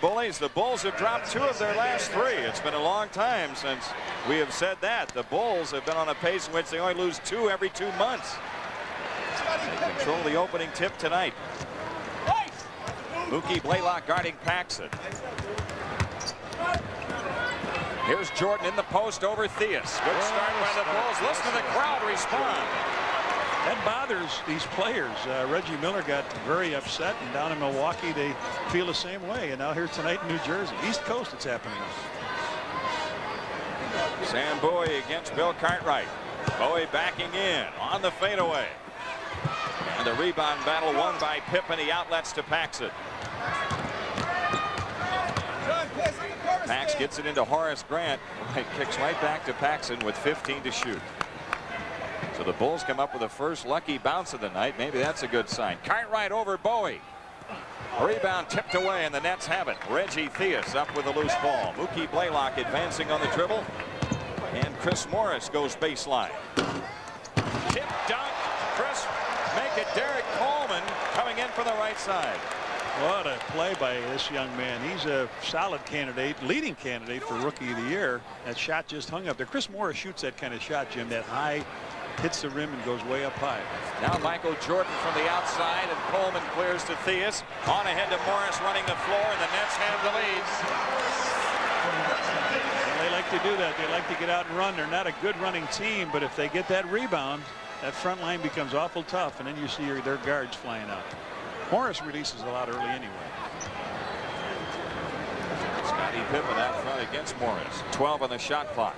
Bullies. The Bulls have dropped 2 of their last 3. It's been a long time since we have said that. The Bulls have been on a pace in which they only lose 2 every 2 months. They control the opening tip tonight. Mookie Blaylock guarding Paxson. Here's Jordan in the post over Theus. Good start by the Bulls. Listen to the crowd respond. That bothers these players. Reggie Miller got very upset, and down in Milwaukee they feel the same way. And now here tonight in New Jersey, East Coast, it's happening. Sam Bowie against Bill Cartwright. Bowie backing in on the fadeaway. And the rebound battle won by Pippen. He outlets to Paxson. Pax gets it into Horace Grant. Kicks right back to Paxson with 15 to shoot. So the Bulls come up with the first lucky bounce of the night. Maybe that's a good sign. Cartwright over Bowie. Rebound tipped away, and the Nets have it. Reggie Theus up with a loose ball. Mookie Blaylock advancing on the dribble. And Chris Morris goes baseline. Tip dunk. Chris make it. Derek Coleman coming in from the right side. What a play by this young man. He's a solid candidate, leading candidate for Rookie of the Year. That shot just hung up there. Chris Morris shoots that kind of shot, Jim. That high, hits the rim and goes way up high. Now Michael Jordan from the outside, and Coleman clears to Theus. On ahead to Morris running the floor, and the Nets have the lead. Well, they like to do that. They like to get out and run. They're not a good running team, but if they get that rebound, that front line becomes awful tough, and then you see their guards flying out. Morris releases a lot early anyway. Scottie Pippen out front against Morris. 12 on the shot clock.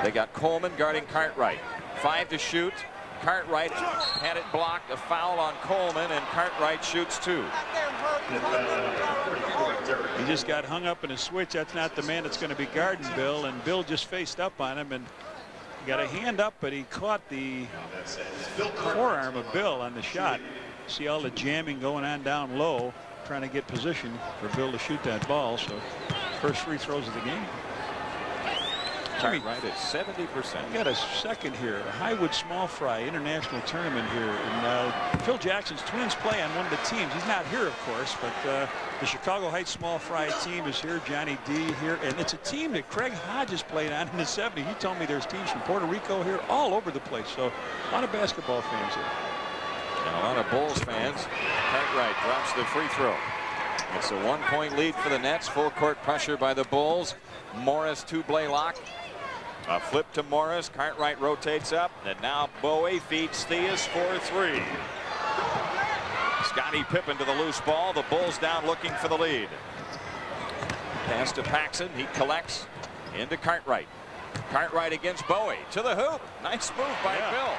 They got Coleman guarding Cartwright. 5 to shoot. Cartwright had it blocked. A foul on Coleman, and Cartwright shoots 2. He just got hung up in a switch. That's not the man that's going to be guarding Bill, and Bill just faced up on him and got a hand up, but he caught the forearm of Bill on the shot. See all the jamming going on down low, trying to get position for Bill to shoot that ball. So first free throws of the game. Right at 70%. We got a second here. A Highwood Small Fry International Tournament here. And Phil Jackson's Twins play on one of the teams. He's not here, of course, but the Chicago Heights Small Fry team is here. Johnny D here. And it's a team that Craig Hodges played on in the 70s. He told me there's teams from Puerto Rico here all over the place. So a lot of basketball fans here. And a lot of Bulls fans. Cartwright drops the free throw. It's a 1-point lead for the Nets. Full court pressure by the Bulls. Morris to Blaylock. A flip to Morris. Cartwright rotates up, and now Bowie feeds Theus for 3. Scottie Pippen to the loose ball. The Bulls down looking for the lead. Pass to Paxson. He collects into Cartwright. Cartwright against Bowie to the hoop. Nice move by Bill.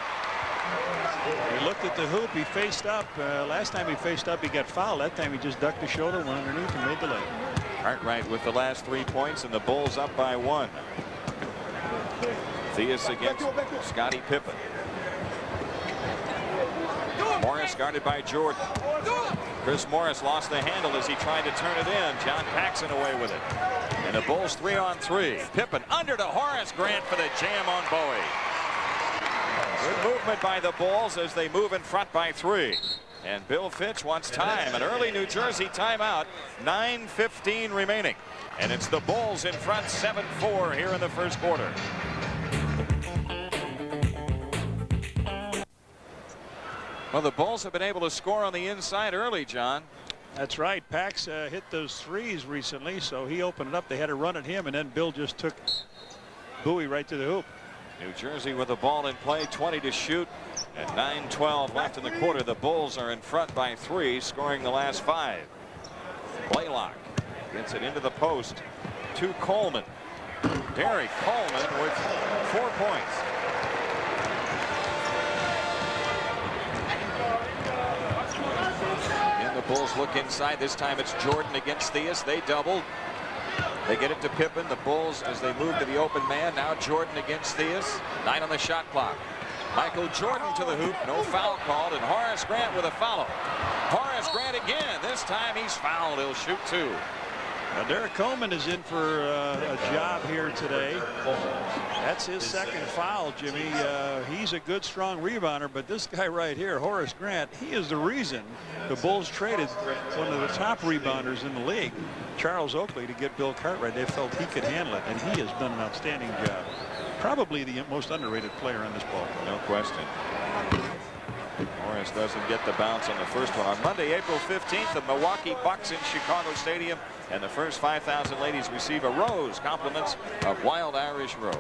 He looked at the hoop. He faced up. Last time he faced up, he got fouled. That time he just ducked the shoulder, went underneath, and made the lay. Cartwright with the last 3 points, and the Bulls up by 1. Theus against Scottie Pippen. Morris guarded by Jordan. Chris Morris lost the handle as he tried to turn it in. John Paxson away with it. And the Bulls 3-on-3. Pippen under to Horace Grant for the jam on Bowie. Good movement by the Bulls as they move in front by 3. And Bill Fitch wants time. An early New Jersey timeout. 9:15 remaining. And it's the Bulls in front 7-4 here in the first quarter. Well, the Bulls have been able to score on the inside early, John. That's right. Pax hit those threes recently, so he opened it up. They had to run at him, and then Bill just took Bowie right to the hoop. New Jersey with the ball in play, 20 to shoot, and 9:12 left in the quarter. The Bulls are in front by 3, scoring the last 5. Blaylock gets it into the post to Coleman. Derek Coleman with 4 points. The Bulls look inside. This time it's Jordan against Theus. They double. They get it to Pippen. The Bulls, as they move to the open man. Now Jordan against Theus. 9 on the shot clock. Michael Jordan to the hoop. No foul called. And Horace Grant with a follow. Horace Grant again. This time he's fouled. He'll shoot 2. Now Derek Coleman is in for a job here today. That's his second foul, Jimmy. He's a good, strong rebounder, but this guy right here, Horace Grant, he is the reason the Bulls traded one of the top rebounders in the league, Charles Oakley, to get Bill Cartwright. They felt he could handle it, and he has done an outstanding job. Probably the most underrated player on this ball. No question. Morris doesn't get the bounce on the first one. On Monday, April 15th, the Milwaukee Bucks in Chicago Stadium, and the first 5,000 ladies receive a rose. Compliments of Wild Irish Rose.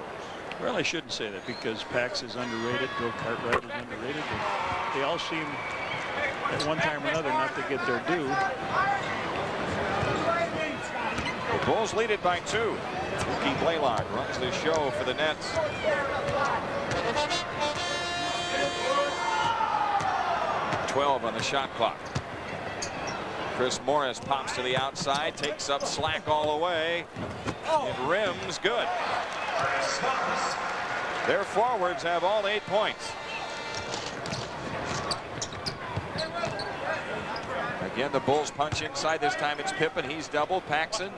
Well, I shouldn't say that because Pax is underrated, Bill Cartwright is underrated. They all seem at one time or another not to get their due. The Bulls lead it by 2. Mookie Blaylock runs the show for the Nets. .12 on the shot clock. Chris Morris pops to the outside, takes up slack all the way. It rims good. Their forwards have all 8 points. Again, the Bulls punch inside. This time it's Pippen. He's doubled. Paxson.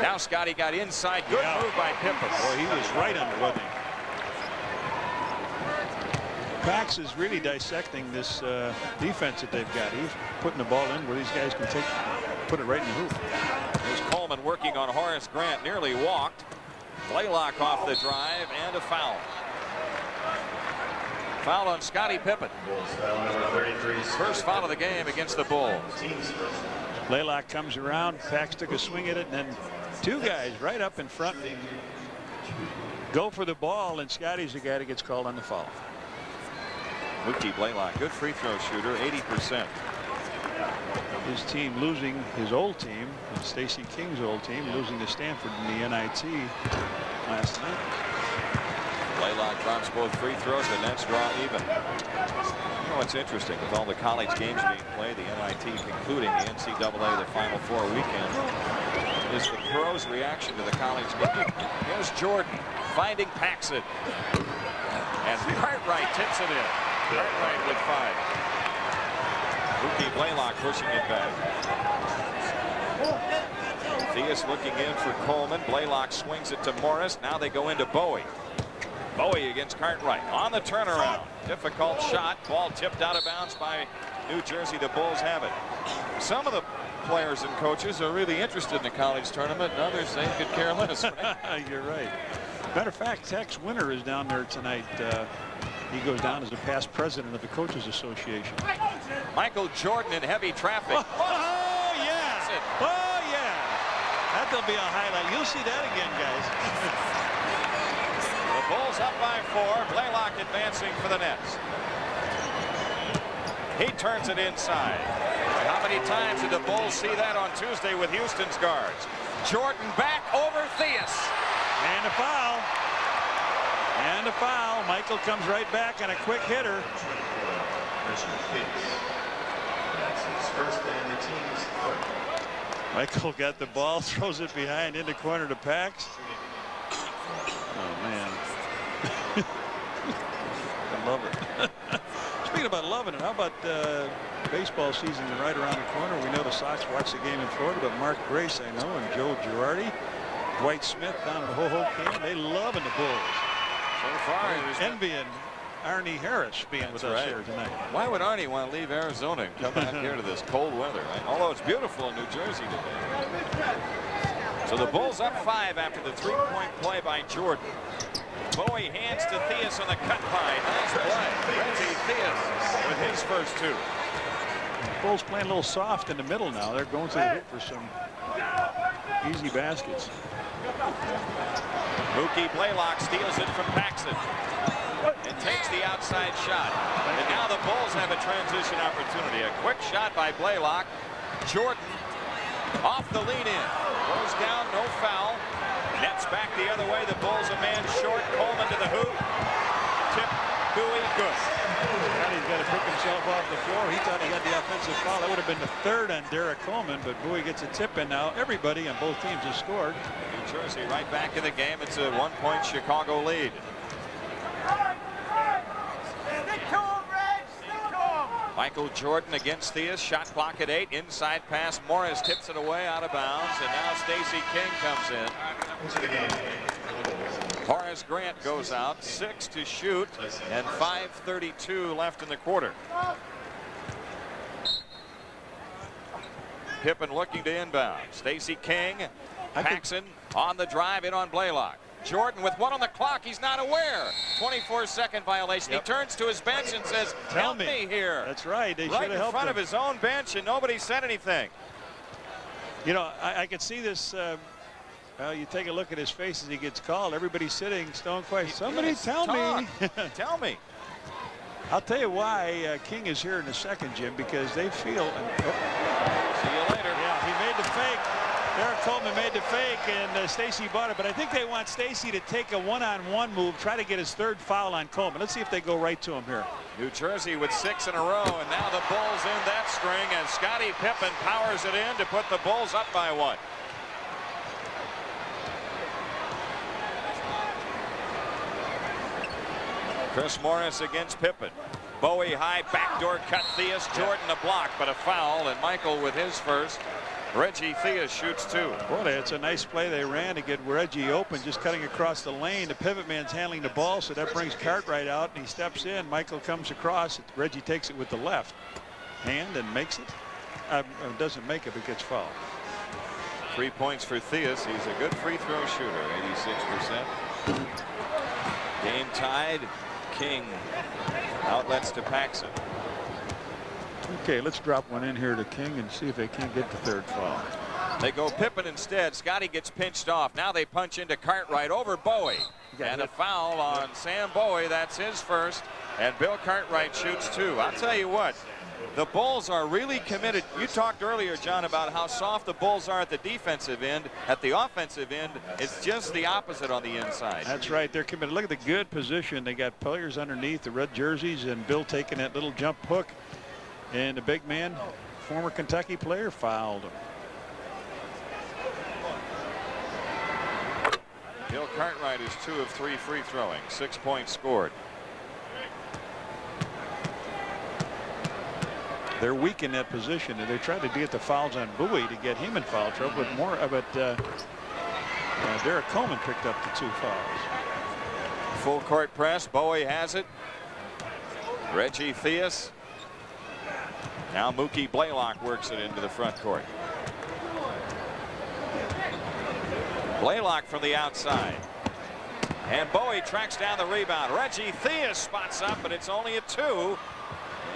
Now Scotty got inside. Good move by Pippen. Boy, he was right under, wasn't he? Pax is really dissecting this defense that they've got. He's putting the ball in where these guys can put it right in the hoop. There's Coleman working on Horace Grant. Nearly walked. Blaylock off the drive and a foul. Foul on Scottie Pippen. First foul of the game against the Bulls. Blaylock comes around. Pax took a swing at it, and then 2 guys right up in front go for the ball, and Scotty's the guy that gets called on the foul. Mookie Blaylock, good free throw shooter, 80%. His team losing, his old team, Stacey King's old team, losing to Stanford in the NIT last night. Blaylock drops both free throws. The Nets draw even. You know what's interesting with all the college games being played, the NIT concluding the NCAA, the Final Four weekend, is the pros' reaction to the college game. Here's Jordan finding Paxson, and Cartwright tips it in. Cartwright with 5. Mookie Blaylock pushing it back. Theus looking in for Coleman. Blaylock swings it to Morris. Now they go into Bowie. Bowie against Cartwright on the turnaround. Difficult shot. Ball tipped out of bounds by New Jersey. The Bulls have it. Some of the players and coaches are really interested in the college tournament, and others they could care less. Right? You're right. Matter of fact, Tex Winter is down there tonight. He goes down as a past president of the Coaches Association. Michael Jordan in heavy traffic. Oh yeah. Oh yeah. That'll be a highlight. You'll see that again, guys. The Bulls up by 4. Blaylock advancing for the Nets. He turns it inside. How many times did the Bulls see that on Tuesday with Houston's guards? Jordan back over Theus. And a foul. And a foul. Michael comes right back on a quick hitter. Michael got the ball, throws it behind into corner to Pax. Oh man. I love it. Speaking about loving it, how about baseball season right around the corner? We know the Sox watch the game in Florida, but Mark Grace, I know, and Joe Girardi, Dwight Smith down at Hohoken, they loving the Bulls. So far, envying Arnie Harris being with us here tonight. Why would Arnie want to leave Arizona and come out here to this cold weather, right? Although it's beautiful in New Jersey today. So the Bulls up 5 after the 3-point play by Jordan. Bowie hands to Theus on the cut line. Nice play. Reggie Theus with his first 2. Bulls playing a little soft in the middle now. They're going to the hoop for some easy baskets. Mookie Blaylock steals it from Paxson and takes the outside shot. And now the Bulls have a transition opportunity. A quick shot by Blaylock. Jordan off the lead in. Goes down, no foul. Nets back the other way. The Bulls a man short. Coleman to the hoop. Tip, Bowie, good. Now he's got to pick himself off the floor. He thought he got the offensive foul. That would have been the 3rd on Derek Coleman, but Bowie gets a tip in now. Everybody on both teams has scored. New Jersey right back in the game. It's a 1-point Chicago lead. Michael Jordan against Theus. Shot clock at 8. Inside pass. Morris tips it away out of bounds. And now Stacey King comes in. Horace Grant goes out. 6 to shoot. And 5:32 left in the quarter. Pippen looking to inbound. Stacey King. Paxson on the drive in on Blaylock. Jordan with 1 on the clock. He's not aware. 24-second violation. He turns to his bench and says, help me here. That's right. They should right have helped in front him. of his own bench, and nobody said anything. You know, I could see this. Well, you take a look at his face as he gets called. Everybody's sitting stone quiet. Somebody tell me. Tell me. I'll tell you why King is here in a second, Jim, because they feel. See you later. Yeah, he made the fake. Derek Coleman made the fake, and Stacey bought it. But I think they want Stacey to take a one-on-one move, try to get his 3rd foul on Coleman. Let's see if they go right to him here. New Jersey with 6 in a row, and now the Bulls in that string, and Scottie Pippen powers it in to put the Bulls up by 1. Chris Morris against Pippen. Bowie high backdoor cut. Theus. Jordan a block, but a foul, and Michael with his first. Reggie Theus shoots 2. Boy, it's a nice play they ran to get Reggie open, just cutting across the lane. The pivot man's handling the ball, so that brings Cartwright out, and he steps in. Michael comes across. Reggie takes it with the left hand and makes it. Doesn't make it, but gets fouled. 3 points for Theus. He's a good free throw shooter, 86%. Game tied. King outlets to Paxson. Okay, let's drop one in here to King and see if they can't get the 3rd foul. They go Pippen instead. Scotty gets pinched off. Now they punch into Cartwright over Bowie. And a foul on Sam Bowie. That's his first. And Bill Cartwright shoots 2. I'll tell you what, the Bulls are really committed. You talked earlier, John, about how soft the Bulls are at the defensive end. At the offensive end, it's just the opposite on the inside. That's right. They're committed. Look at the good position. They got players underneath the red jerseys, and Bill taking that little jump hook. And the big man, former Kentucky player, fouled him. Bill Cartwright is 2 of 3 free throwing. 6 points scored. They're weak in that position, and they tried to get the fouls on Bowie to get him in foul trouble. But Derek Coleman picked up the 2 fouls. Full court press. Bowie has it. Reggie Theus. Now Mookie Blaylock works it into the front court. Blaylock from the outside. And Bowie tracks down the rebound. Reggie Theus spots up, but it's only a 2.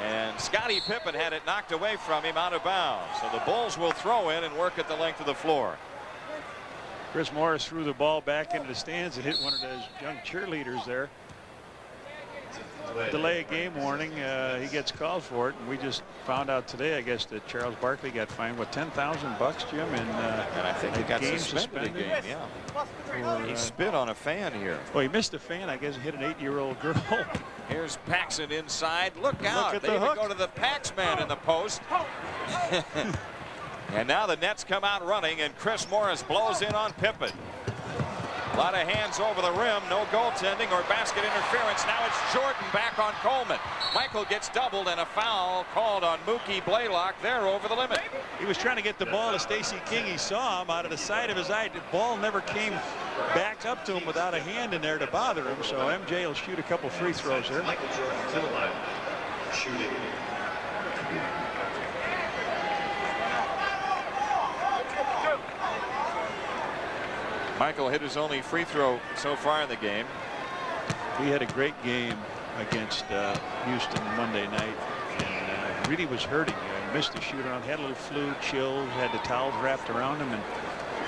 And Scottie Pippen had it knocked away from him out of bounds. So the Bulls will throw in and work at the length of the floor. Chris Morris threw the ball back into the stands and hit one of those young cheerleaders there. Delay a game warning. He gets called for it, and we just found out today, I guess, that Charles Barkley got fined, what, $10,000, Jim? And I think he got suspended a game, yeah. He spit on a fan here. Well, he missed a fan. I guess he hit an 8-year-old girl. Here's Paxson inside. Look out. Look at they the even hook. go to the Pax-Man in the post. And now the Nets come out running, and Chris Morris blows in on Pippen. A lot of hands over the rim, no goaltending or basket interference. Now it's Jordan back on Coleman. Michael gets doubled, and a foul called on Mookie Blaylock. They're over the limit. He was trying to get the ball to Stacey King. He saw him out of the side of his eye. The ball never came back up to him without a hand in there to bother him. So MJ will shoot a couple free throws there. Michael Jordan to the line, shooting. Michael hit his only free throw so far in the game. He had a great game against Houston Monday night, and really was hurting. Missed the shoot around, had a little flu, chills, had the towels wrapped around him, and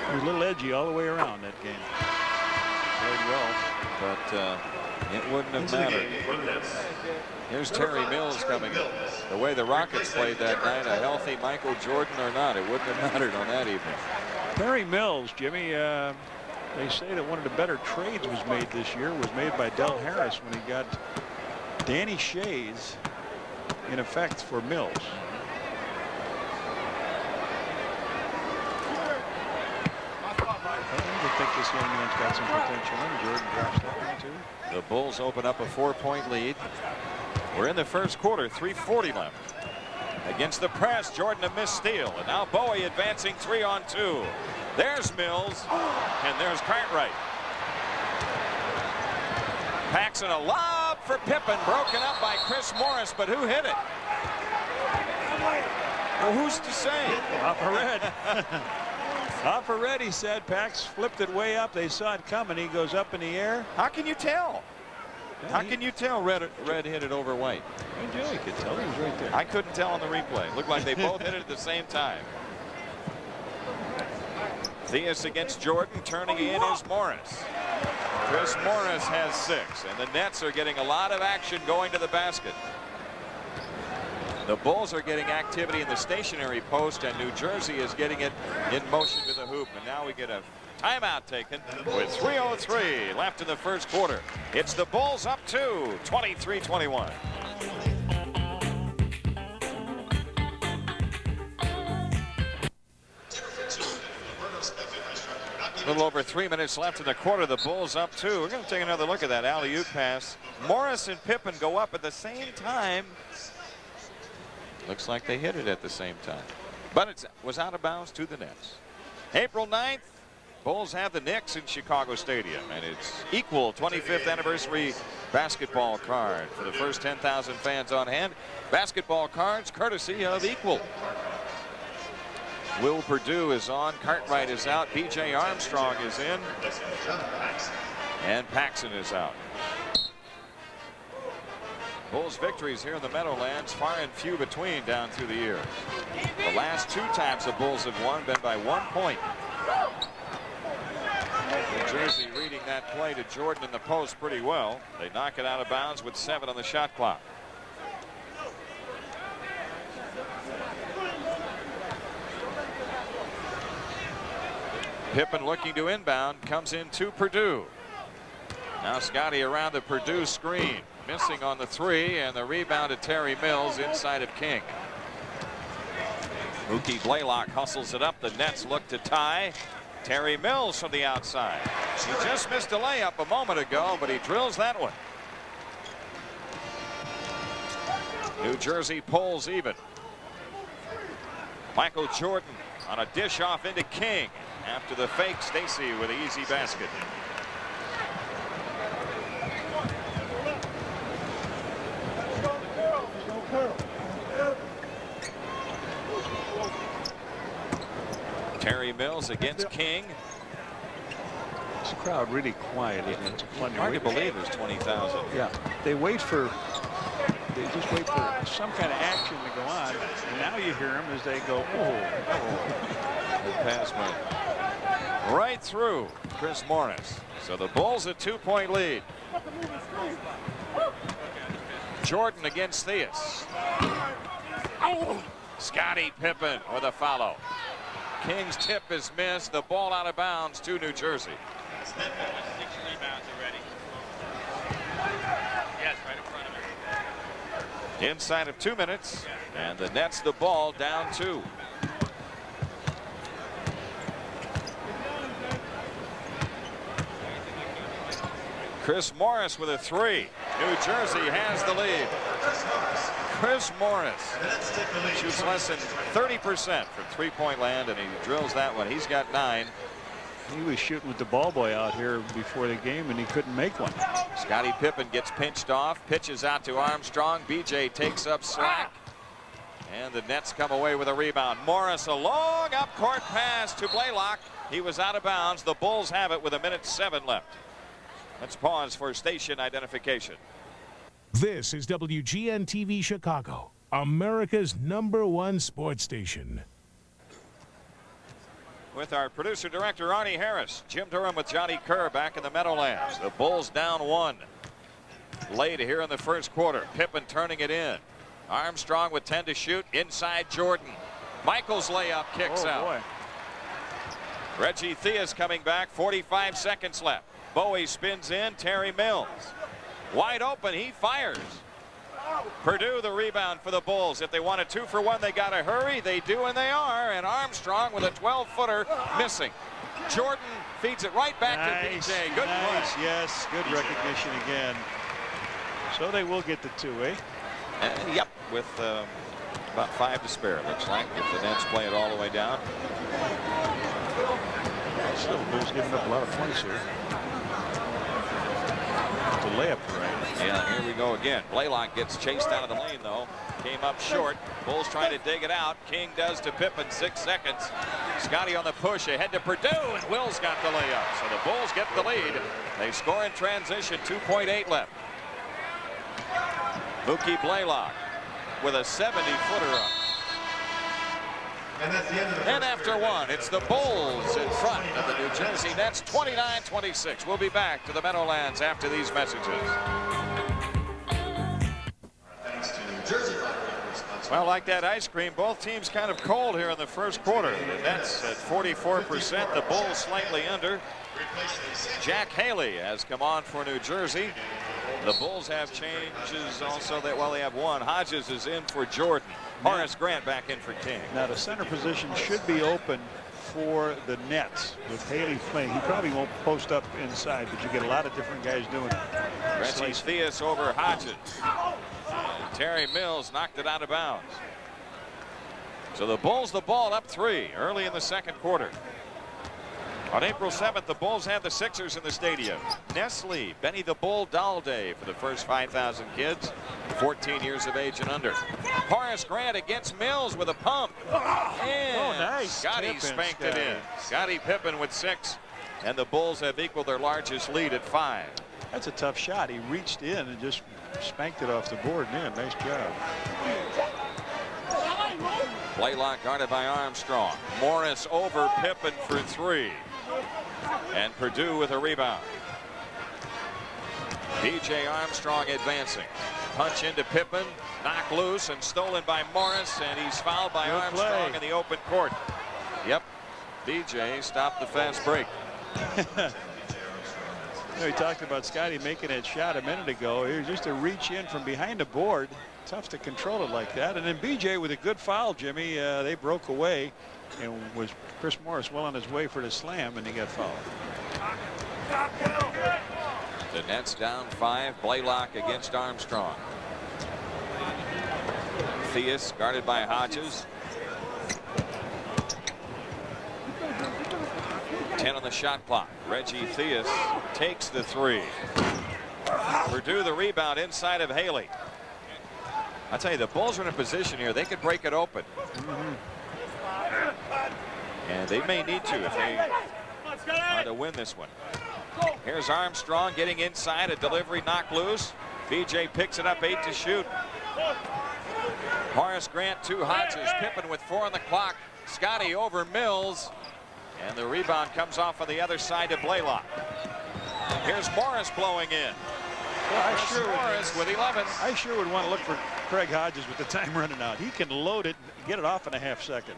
he was a little edgy all the way around that game. Played well, but it wouldn't have mattered. Here's Terry Mills coming. The way the Rockets played that night, a healthy Michael Jordan or not, it wouldn't have mattered on that evening. Terry Mills, Jimmy, they say that one of the better trades was made this year was made by Del Harris when he got Danny Shays in effect for Mills. I think this young man's got some potential, and Jordan drops that one too. The Bulls open up a 4-point lead. We're in the first quarter, 3:40 left. Against the press, Jordan a missed steal. And now Bowie advancing 3-on-2. There's Mills, and there's Cartwright. Paxson a lob for Pippen, broken up by Chris Morris, but who hit it? Well, who's to say? Upper red. Upper red, he said. Pax flipped it way up. They saw it coming. He goes up in the air. How can you tell? How can you tell red hit it over white? Joey could tell. He was right there. I couldn't tell on the replay. Looked like they both hit it at the same time. Theus against Jordan. Turning in is Morris. Chris Morris has 6, and the Nets are getting a lot of action going to the basket. The Bulls are getting activity in the stationary post, and New Jersey is getting it in motion to the hoop. And now we get a timeout taken with 3:03 left in the first quarter. It's the Bulls up 2, 23-21. A little over 3 minutes left in the quarter. The Bulls up 2. We're going to take another look at that alley-oop pass. Morris and Pippen go up at the same time. Looks like they hit it at the same time. But it was out of bounds to the Nets. April 9th, Bulls have the Knicks in Chicago Stadium. And it's equal 25th anniversary basketball card for the first 10,000 fans on hand. Basketball cards courtesy of Equal. Will Perdue is on. Cartwright is out. B.J. Armstrong is in. And Paxson is out. Bulls victories here in the Meadowlands, far and few between down through the years. The last 2 times the Bulls have won been by 1 point. New Jersey reading that play to Jordan in the post pretty well. They knock it out of bounds with 7 on the shot clock. Pippen looking to inbound, comes in to Perdue. Now Scotty around the Perdue screen. Missing on the 3, and the rebound to Terry Mills inside of King. Mookie Blaylock hustles it up. The Nets look to tie. Terry Mills from the outside. He just missed a layup a moment ago, but he drills that one. New Jersey pulls even. Michael Jordan on a dish off into King. After the fake, Stacy with an easy basket. Terry Mills against King. This crowd really quiet, isn't it? It's fun. Hard to believe there's 20,000. Yeah, they just wait for some kind of action to go on, and now you hear them as they go, The pass went right through Chris Morris. So the Bulls a 2-point lead. Jordan against Theus. Scottie Pippen with a follow. King's tip is missed. The ball out of bounds to New Jersey. 6 rebounds already. Yes, right in front of him. Inside of 2 minutes, and the Nets the ball down 2. Chris Morris with a 3. New Jersey has the lead. Chris Morris shoots less than 30% from 3-point land, and he drills that one. He's got 9. He was shooting with the ball boy out here before the game, and he couldn't make one. Scottie Pippen gets pinched off, pitches out to Armstrong. BJ takes up slack, and the Nets come away with a rebound. Morris, a long up-court pass to Blaylock. He was out of bounds. The Bulls have it with 1:07 left. Let's pause for station identification. This is WGN-TV Chicago, America's #1 sports station. With our producer-director, Arnie Harris. Jim Durham with Johnny Kerr back in the Meadowlands. The Bulls down 1. Late here in the first quarter. Pippen turning it in. Armstrong with 10 to shoot. Inside Jordan. Michael's layup kicks out. Boy. Reggie Theus coming back. 45 seconds left. Bowie spins in. Terry Mills. Wide open. He fires. Perdue the rebound for the Bulls. If they want a 2-for-1, they got to hurry. They do, and they are. And Armstrong with a 12-footer missing. Jordan feeds it right back to BJ. Good play. Yes, good recognition again. So they will get the 2, eh? Yep, with About 5 to spare, it looks like, if the Nets play it all the way down. Still, the Bulls giving up a lot of points here. The layup, right? Yeah, here we go again. Blaylock gets chased out of the lane, though. Came up short. Bulls trying to dig it out. King does to Pippen, 6 seconds. Scotty on the push ahead to Purdue, and Will's got the layup. So the Bulls get the lead. They score in transition, 2.8 left. Mookie Blaylock with a 70-footer up. And that's the end of the And after one, it's the Bulls in front of the New Jersey Nets, 29-26. We'll be back to the Meadowlands after these messages. Thanks to Jersey Fire. Well, like that ice cream, both teams kind of cold here in the first quarter. The Nets at 44%, the Bulls slightly under. Jack Haley has come on for New Jersey. The Bulls have changes also that, well, they have one. Hodges is in for Jordan. Horace Grant back in for King. Now the center position should be open for the Nets with Haley playing. He probably won't post up inside, but you get a lot of different guys doing it. Reggie Theus over Hodges. And Terry Mills knocked it out of bounds. So the Bulls the ball up 3 early in the second quarter. On April 7th, the Bulls have the Sixers in the stadium. Nestle, Benny the Bull Doll Day for the first 5,000 kids, 14 years of age and under. Horace Grant against Mills with a pump. And nice. Scotty Pippen, spanked it in. Scotty Pippen with 6. And the Bulls have equaled their largest lead at 5. That's a tough shot. He reached in and just spanked it off the board and in. Nice job. Blaylock guarded by Armstrong. Morris over Pippen for 3. And Purdue with a rebound. B.J. Armstrong advancing. Punch into Pippen. Knocked loose and stolen by Morris. And he's fouled by Good Armstrong play. in the open court. Yep. B.J. stopped the fast break. You know, he talked about Scotty making that shot a minute ago. It was just a reach in from behind the board. Tough to control it like that. And then B.J. with a good foul, Jimmy. They broke away. And was Chris Morris well on his way for the slam, and he got fouled. The Nets down 5. Blaylock against Armstrong. Theus guarded by Hodges. 10 on the shot clock. Reggie Theus takes the 3. Purdue the rebound inside of Haley. I tell you, the Bulls are in a position here. They could break it open. And they may need to if they are to win this one. Here's Armstrong getting inside. A delivery knocked loose. B.J. picks it up, 8 to shoot. Horace Grant to Hodges. Pippen with 4 on the clock. Scotty over Mills. And the rebound comes off on the other side to Blaylock. Here's Morris blowing in. Well, Morris with 11. I sure would want to look for Craig Hodges with the time running out. He can load it and get it off in a half second.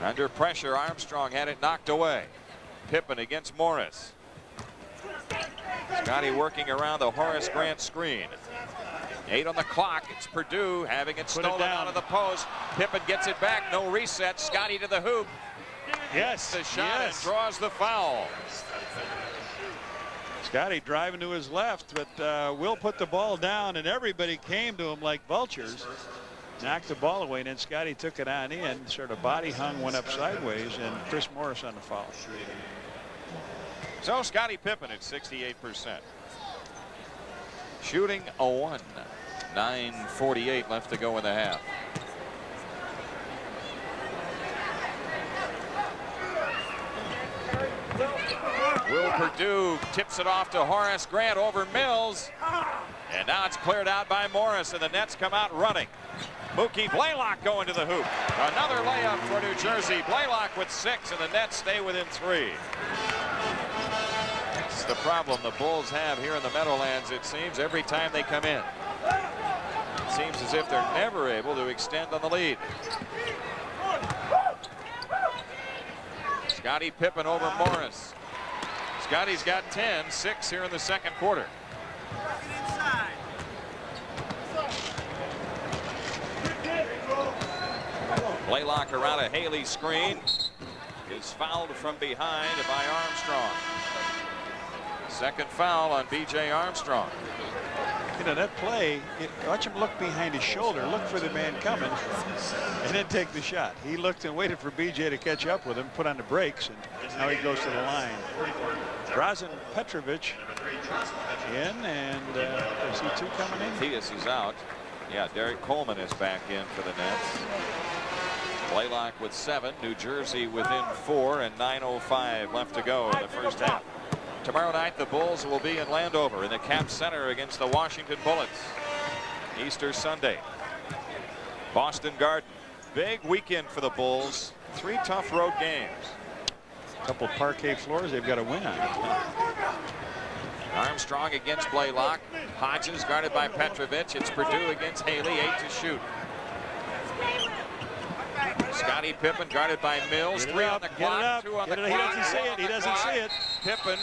Under pressure, Armstrong had it knocked away. Pippen against Morris. Scotty working around the Horace Grant screen. 8 on the clock. It's Purdue having it stolen out of the post. Pippen gets it back. No reset. Scotty to the hoop. Yes. The shot and draws the foul. Scotty driving to his left, but Will put the ball down, and everybody came to him like vultures. Knocked the ball away, and then Scotty took it on in, sort of body hung, went up sideways, and Chris Morris on the foul. So Scotty Pippen at 68%. Shooting a 1. 9:48 left to go in the half. Will Purdue tips it off to Horace Grant over Mills. And now it's cleared out by Morris, and the Nets come out running. Mookie Blaylock going to the hoop. Another layup for New Jersey. Blaylock with 6, and the Nets stay within 3. That's the problem the Bulls have here in the Meadowlands, it seems, every time they come in. It seems as if they're never able to extend on the lead. Scotty Pippen over Morris. Scotty's got 10, 6 here in the second quarter. Blaylock around a Haley screen. Is fouled from behind by Armstrong. Second foul on B.J. Armstrong. You know, that play, watch him look behind his shoulder, look for the man coming, and then take the shot. He looked and waited for BJ to catch up with him, put on the brakes, and now he goes to the line. Drazen Petrovic in, and is he two coming in? Theus is out. Yeah, Derek Coleman is back in for the Nets. Blaylock with 7, New Jersey within 4, and 9:05 left to go in the first half. Tomorrow night, the Bulls will be in Landover in the Cap Center against the Washington Bullets. Easter Sunday. Boston Garden. Big weekend for the Bulls. 3 tough road games. A couple parquet floors they've got to win on. Armstrong against Blaylock. Hodges guarded by Petrovic. It's Perdue against Haley, 8 to shoot. Scottie Pippen guarded by Mills. 3 on the clock, 2 on the clock. He doesn't see it. He doesn't see it. Pippen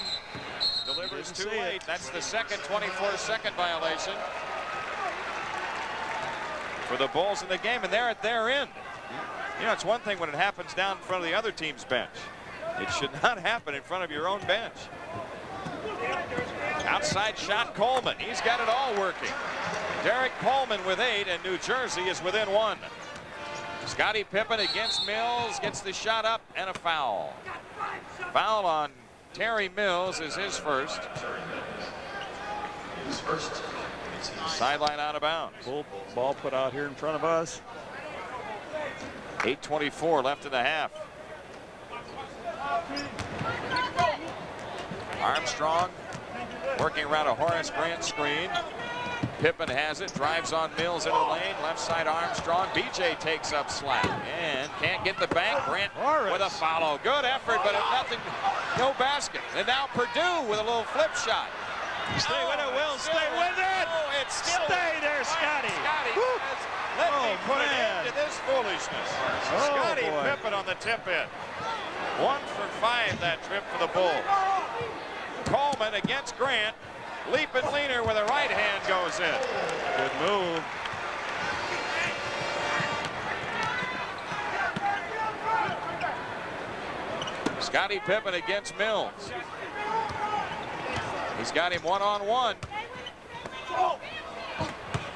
delivers too late. That's the second 24-second violation for the Bulls in the game, and they're at their end. You know, it's one thing when it happens down in front of the other team's bench. It should not happen in front of your own bench. Outside shot, Coleman. He's got it all working. Derek Coleman with 8, and New Jersey is within 1. Scottie Pippen against Mills, gets the shot up, and a foul. Foul on Terry Mills is his first. Sideline out of bounds. Full ball put out here in front of us. 8:24 left in the half. Armstrong working around a Horace Grant screen. Pippen has it, drives on Mills into the lane, left side Armstrong. BJ takes up slack and can't get the bank. Grant with a follow. Good effort, but nothing, no basket. And now Perdue with a little flip shot. Stay with it, Will. Stay with it. Oh, it's still. Stay there, Scotty. Scotty, let me put an end to this foolishness. Scottie Pippen on the tip in. 1 for 5 that trip for the Bulls. Coleman against Grant. Leap and leaner with a right hand goes in. Good move. Scottie Pippen against Mills. He's got him one-on-one.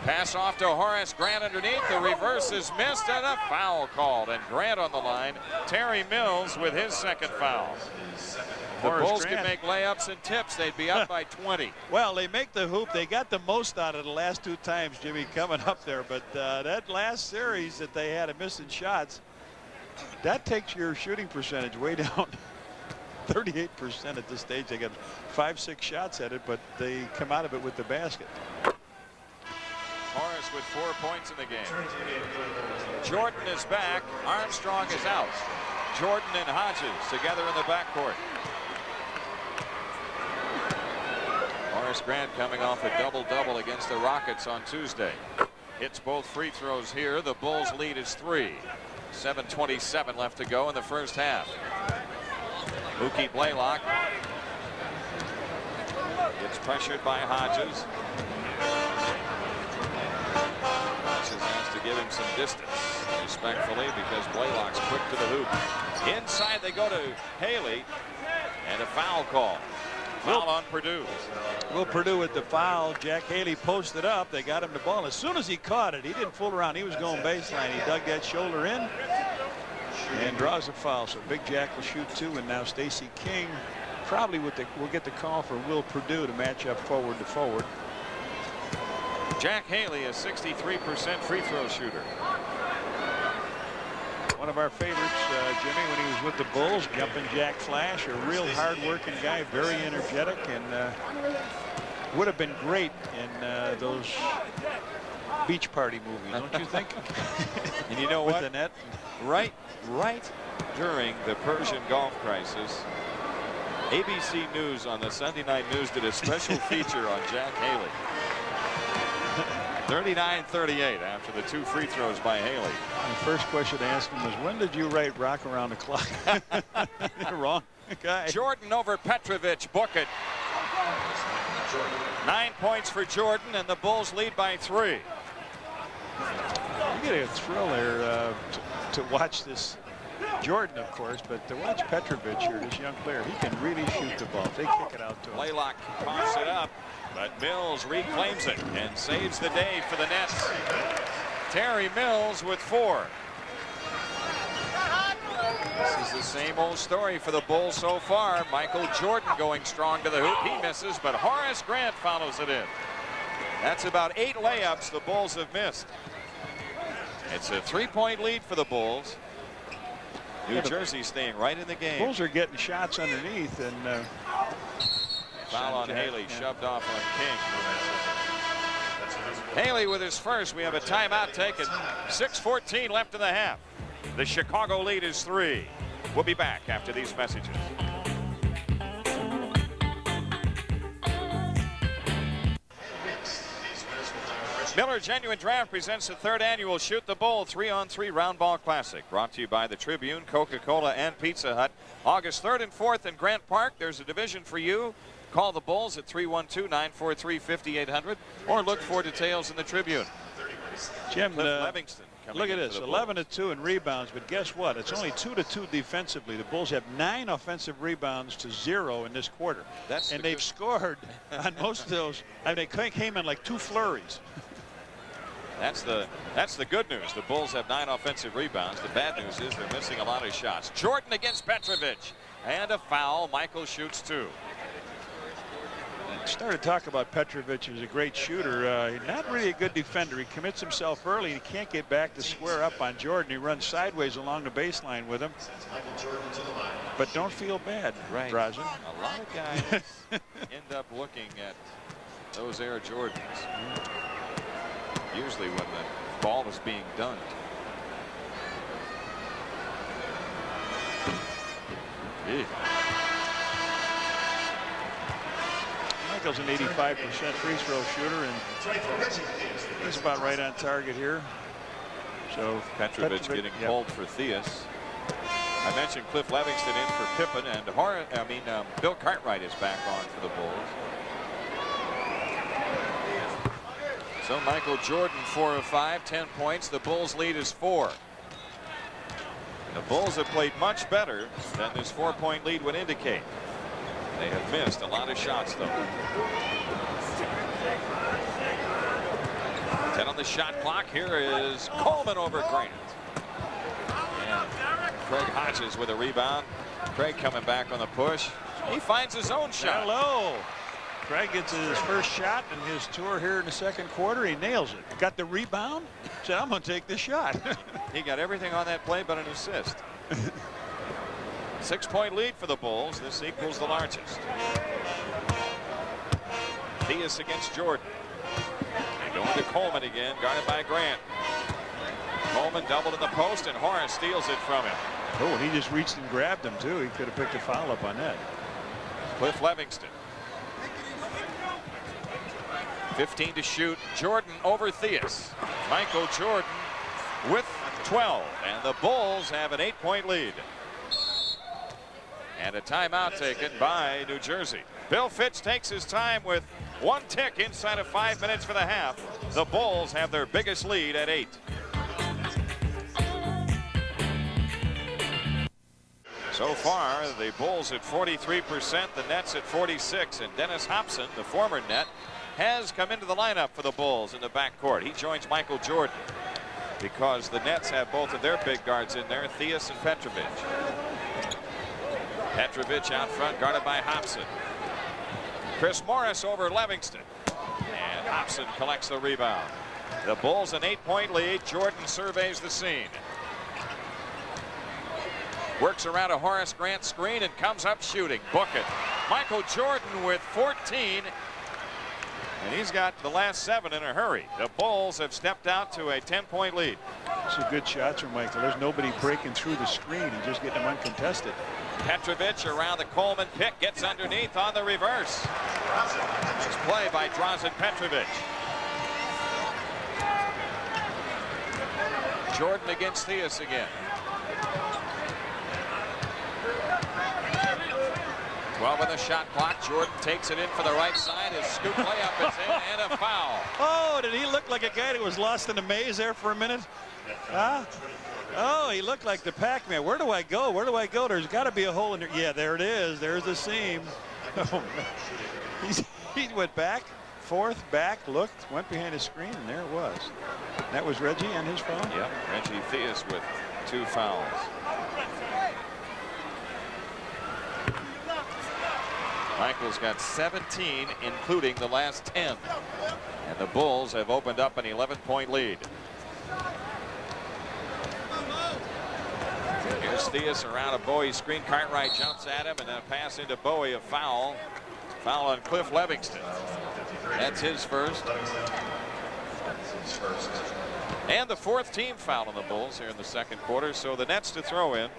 Pass off to Horace Grant underneath. The reverse is missed and a foul called. And Grant on the line. Terry Mills with his second foul. The Bulls could make layups and tips. They'd be up by 20. Well, they make the hoop. They got the most out of the last 2 times, Jimmy, coming up there. But that last series that they had of missing shots, that takes your shooting percentage way down. 38% at this stage. They got 5-6 shots at it, but they come out of it with the basket. Horace with 4 points in the game. Jordan is back. Armstrong is out. Jordan and Hodges together in the backcourt. Horace Grant coming off a double-double against the Rockets on Tuesday. Hits both free throws here. The Bulls lead is 3. 7:27 left to go in the first half. Mookie Blaylock gets pressured by Hodges. Hodges has to give him some distance respectfully because Blaylock's quick to the hoop. Inside they go to Haley, and a foul call. Foul on Perdue. Will Perdue with the foul. Jack Haley posted up. They got him the ball. As soon as he caught it, he didn't fool around. He was going baseline. He dug that shoulder in and draws a foul. So Big Jack will shoot 2, and now Stacey King probably will get the call for Will Perdue to match up forward to forward. Jack Haley, a 63% free throw shooter. One of our favorites, Jimmy, when he was with the Bulls, Jumping Jack Flash, a real hard-working guy, very energetic, and would have been great in those beach party movies, don't you think? And you know with what? The net. Right during the Persian Gulf crisis, ABC News on the Sunday Night News did a special feature on Jack Haley. 39-38 after the 2 free throws by Haley. The first question I asked him was, when did you write Rock Around the Clock? You're wrong, guy. Jordan over Petrovic. Book it. 9 points for Jordan, and the Bulls lead by 3. You get a thrill there to watch this Jordan, of course, but to watch Petrovic here, this young player, he can really shoot the ball. They kick it out to him. Blaylock coughs it up, but Mills reclaims it and saves the day for the Nets. Terry Mills with 4. This is the same old story for the Bulls so far. Michael Jordan going strong to the hoop. He misses, but Horace Grant follows it in. That's about 8 layups the Bulls have missed. It's a 3-point lead for the Bulls. New Jersey staying right in the game. Bulls are getting shots underneath, and foul on Haley, shoved off on King. Haley with his first. We have a timeout taken. 6:14 left in the half. The Chicago lead is 3. We'll be back after these messages. Miller Genuine Draft presents the 3rd annual Shoot the Bull 3-on-3 Round Ball Classic. Brought to you by the Tribune, Coca-Cola, and Pizza Hut. August 3rd and 4th in Grant Park. There's a division for you. Call the Bulls at 312-943-5800 or look for details in the Tribune. Jim, Livingston. Look at this, 11-2 in rebounds, but guess what? It's only 2-2 defensively. The Bulls have 9 offensive rebounds to 0 in this quarter. And they've scored on most of those. I mean, they came in like 2 flurries. That's the good news. The Bulls have 9 offensive rebounds. The bad news is they're missing a lot of shots. Jordan against Petrovic. And a foul. Michael shoots 2. Started to talk about Petrovic as a great shooter. Not really a good defender. He commits himself early. He can't get back to square up on Jordan. He runs sideways along the baseline with him. But don't feel bad, right, Drazen. A lot of guys end up looking at those Air Jordans. Usually when the ball is being dunked. Yeah. Michael's an 85% free throw shooter, and he's about right on target here. So Petrovic getting pulled for Theus. I mentioned Cliff Livingston in for Pippen, and Bill Cartwright is back on for the Bulls. So Michael Jordan 4 of 5, 10 points. The Bulls lead is 4. The Bulls have played much better than this 4-point lead would indicate. They have missed a lot of shots, though. 10 on the shot clock. Here is Coleman over Grant. And Craig Hodges with a rebound. Craig coming back on the push. He finds his own shot. Hello. Craig gets his first shot in his tour here in the 2nd quarter. He nails it. Got the rebound. Said, I'm going to take this shot. He got everything on that play but an assist. 6-point lead for the Bulls. This equals the largest. Theus against Jordan. And going to Coleman again, guarded by Grant. Coleman doubled in the post, and Horace steals it from him. Oh, and he just reached and grabbed him, too. He could have picked a foul up on that. Cliff Livingston. 15 to shoot. Jordan over Theus. Michael Jordan with 12. And the Bulls have an 8-point lead. And a timeout taken by New Jersey. Bill Fitch takes his time with 1 tick inside of 5 minutes for the half. The Bulls have their biggest lead at 8. So far, the Bulls at 43%, the Nets at 46%, and Dennis Hobson, the former Net, has come into the lineup for the Bulls in the backcourt. He joins Michael Jordan because the Nets have both of their big guards in there, Theus and Petrovic. Petrovic out front, guarded by Hobson. Chris Morris over Livingston. And Hobson collects the rebound. The Bulls an 8-point lead. Jordan surveys the scene. Works around a Horace Grant screen and comes up shooting. Book it. Michael Jordan with 14. And he's got the last 7 in a hurry. The Bulls have stepped out to a 10-point lead. It's a good shot from Michael. There's nobody breaking through the screen and just getting them uncontested. Petrovic around the Coleman pick, gets underneath on the reverse. Nice play by Drazen Petrovic. Jordan against Theus again. 12 on the shot clock. Jordan takes it in for the right side. His scoop layup is in, and a foul. Oh, did he look like a guy who was lost in a maze there for a minute? Huh? Oh, he looked like the Pac-Man. Where do I go? Where do I go? There's got to be a hole in there. Yeah, there it is. There's the seam. Oh, man. He went back, forth, back, looked, went behind his screen, and there it was. That was Reggie on his foul? Yep, Reggie Theus with 2 fouls. Michael's got 17, including the last 10. And the Bulls have opened up an 11-point lead. Here's Theus around a Bowie screen. Cartwright jumps at him, and then a pass into Bowie, a foul. Foul on Cliff Livingston. That's his first. And the 4th team foul on the Bulls here in the second quarter. So the Nets to throw in.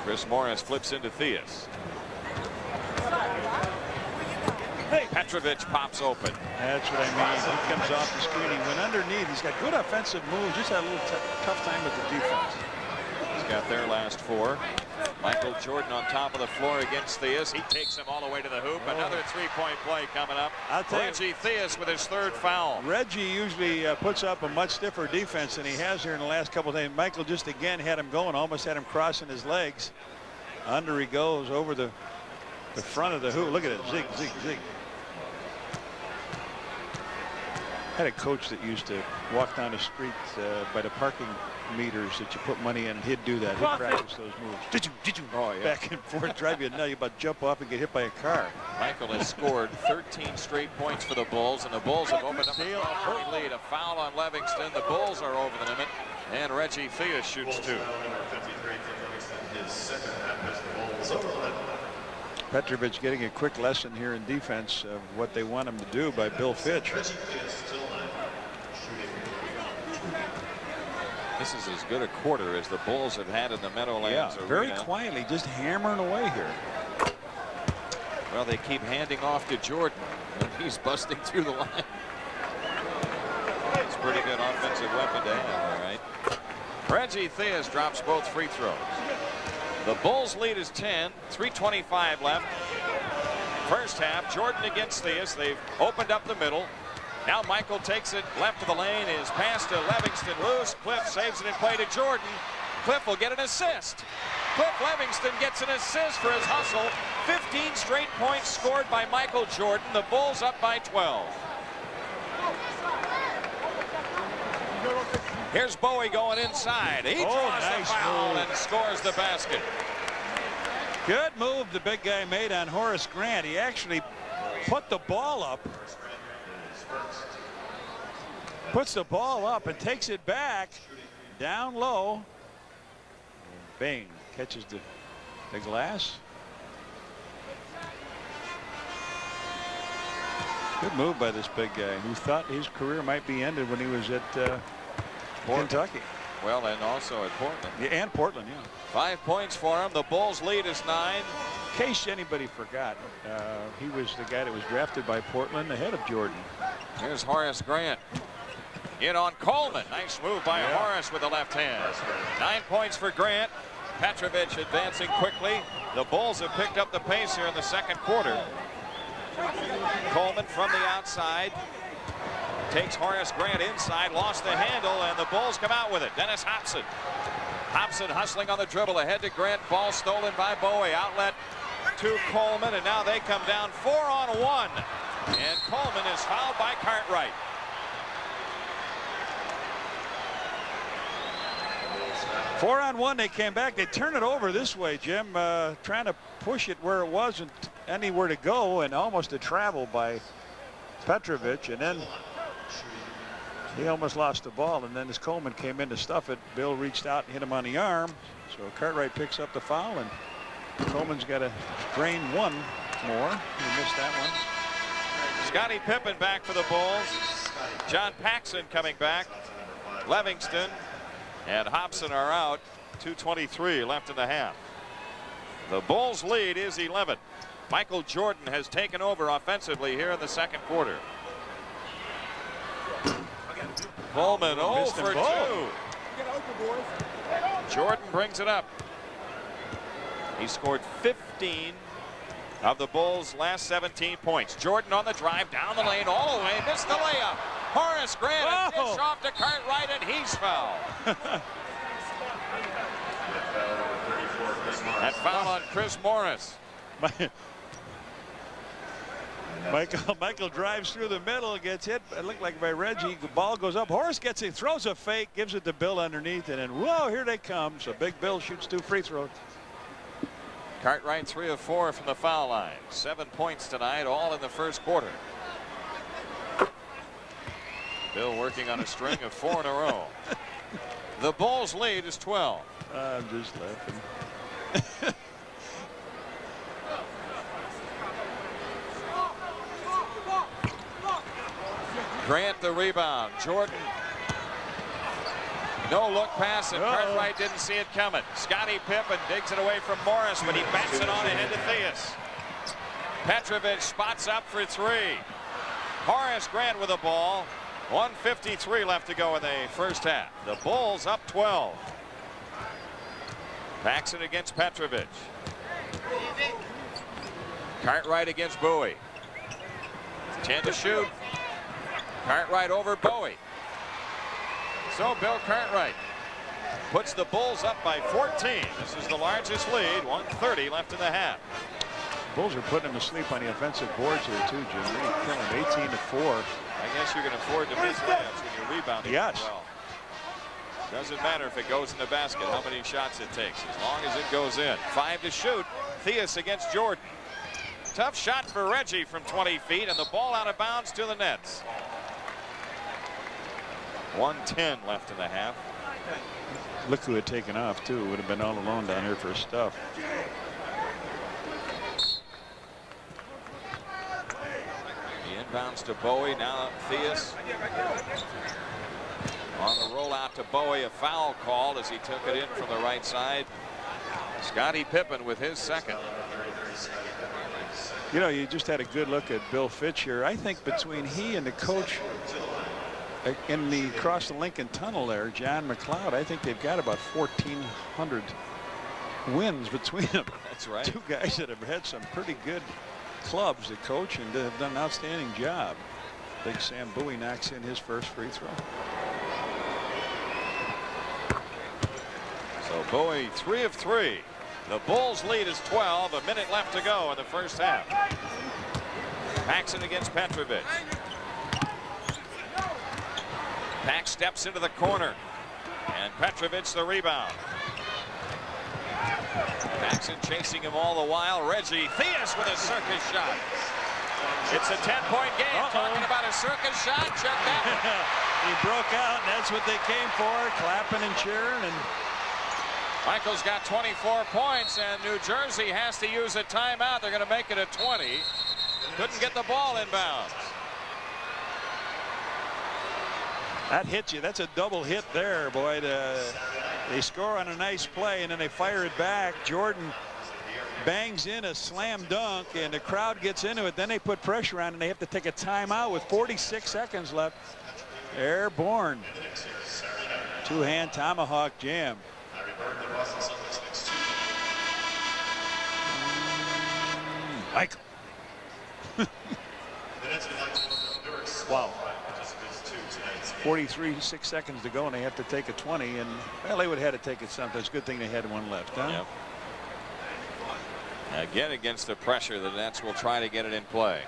Chris Morris flips into Theus. Petrovic pops open. That's what I mean. He comes off the screen. He went underneath. He's got good offensive moves. Just had a little tough time with the defense. He's got their last 4. Michael Jordan on top of the floor against Theus. He takes him all the way to the hoop. Another 3-point play coming up. I'll tell you, Reggie Theus with his 3rd foul. Reggie usually puts up a much stiffer defense than he has here in the last couple of days. Michael just again had him going, almost had him crossing his legs. Under he goes over the front of the hoop. Look at it, zig, zig, zig. I had a coach that used to walk down the street by the parking meters that you put money in, and he'd do that. He'd practice those moves. Did you? Oh, yeah. Back and forth, drive you nuts. You about to jump off and get hit by a car. Michael has scored 13 straight points for the Bulls, and the Bulls have opened up a 12-point lead. A foul on Livingston. The Bulls are over the limit, and Reggie Theus shoots 2. Petrovic getting a quick lesson here in defense of what they want him to do by Bill Fitch. This is as good a quarter as the Bulls have had in the Meadowlands Arena. Very quietly, just hammering away here. Well, they keep handing off to Jordan, and he's busting through the line. It's a pretty good offensive weapon to have, all right. Reggie Theus drops both free throws. The Bulls lead is 10, 3:25 left. First half, Jordan against Theus. They've opened up the middle. Now Michael takes it left of the lane, is passed to Livingston loose. Cliff saves it in play to Jordan. Cliff will get an assist. Cliff Livingston gets an assist for his hustle. 15 straight points scored by Michael Jordan. The Bulls up by 12. Here's Bowie going inside. He draws the foul and scores the basket. Good move the big guy made on Horace Grant. He actually put the ball up. Puts the ball up and takes it back down low. Bang, catches the glass. Good move by this big guy who thought his career might be ended when he was at Kentucky. Well, and also at Portland. Yeah, and Portland, yeah. 5 points for him. The Bulls lead is 9. In case anybody forgot, he was the guy that was drafted by Portland ahead of Jordan. Here's Horace Grant. In on Coleman. Nice move by Horace with the left hand. 9 points for Grant. Petrovic advancing quickly. The Bulls have picked up the pace here in the second quarter. Coleman from the outside. Takes Horace Grant inside, lost the handle, and the Bulls come out with it. Dennis Hobson. Hobson hustling on the dribble, ahead to Grant. Ball stolen by Bowie. Outlet to Coleman, and now they come down 4-on-1. And Coleman is fouled by Cartwright. Four-on-one, they came back. They turn it over this way, Jim, trying to push it where it wasn't anywhere to go, and almost a travel by Petrovic, and then he almost lost the ball, and then as Coleman came in to stuff it, Bill reached out and hit him on the arm. So Cartwright picks up the foul, and Coleman's got to drain one more. He missed that one. Scottie Pippen back for the Bulls. John Paxson coming back. Livingston and Hobson are out. 2:23 left in the half. The Bulls lead is 11. Michael Jordan has taken over offensively here in the second quarter. Coleman 0 for 2. Jordan brings it up. He scored 15 of the Bulls' last 17 points. Jordan on the drive down the lane all the way, missed the layup. Horace Grant, a Oh. dish off to Cartwright, and he's fouled. That foul on Chris Morris. Michael drives through the middle, gets hit. It looked like by Reggie. The ball goes up. Horace gets it, throws a fake, gives it to Bill underneath, and then whoa, here they come. So Big Bill shoots 2 free throws. Cartwright 3 of 4 from the foul line. 7 points tonight, all in the first quarter. Bill working on a string of 4 in a row. The Bulls' lead is 12. I'm just laughing. Grant the rebound. Jordan. No look pass, and Cartwright didn't see it coming. Scottie Pippen digs it away from Morris, but he bats it on ahead to Theus. Petrovic spots up for 3. Horace Grant with the ball. 1:53 left to go in the first half. The Bulls up 12. Paxson against Petrovic. Cartwright against Bowie. 10 to shoot. Cartwright over Bowie. So Bill Cartwright puts the Bulls up by 14. This is the largest lead. 1:30 left in the half. Bulls are putting him to sleep on the offensive boards here too, Jim. Really killing 18 to 4. I guess you can afford to miss layups when you're rebounding. Yes. Well, doesn't matter if it goes in the basket, how many shots it takes, as long as it goes in. 5 to shoot. Theus against Jordan. Tough shot for Reggie from 20 feet, and the ball out of bounds to the nets. 1:10 left in the half. Look who had taken off too. Would have been all alone down here for stuff. The inbounds to Bowie. Now Theus. On the rollout to Bowie, a foul called as he took it in from the right side. Scottie Pippen with his second. You know, you just had a good look at Bill Fitch here. I think between he and the coach in the across the Lincoln Tunnel there, John McLeod, I think they've got about 1,400 wins between them. That's right. 2 guys that have had some pretty good clubs to coach and have done an outstanding job. Big Sam Bowie knocks in his first free throw. So Bowie 3 of 3. The Bulls lead is 12. A minute left to go in the first half. Paxson against Petrovic. Pax steps into the corner, and Petrovic the rebound. Paxson chasing him all the while. Reggie Theus with a circus shot. It's a 10-point game. Talking about a circus shot. Check that. He broke out, and that's what they came for, clapping and cheering. And Michael's got 24 points, and New Jersey has to use a timeout. They're going to make it a 20. Couldn't get the ball inbounds. that hits you. That's a double hit there, boy. They score on a nice play, and then they fire it back. Jordan bangs in a slam dunk, and the crowd gets into it. Then they put pressure on, and they have to take a timeout with 46 seconds left. Airborne. Two-hand tomahawk jam. Michael. Wow. 6 seconds to go, and they have to take a 20, and well, they would have had to take it something. It's a good thing they had one left, huh? Yep. Again, against the pressure, the Nets will try to get it in play.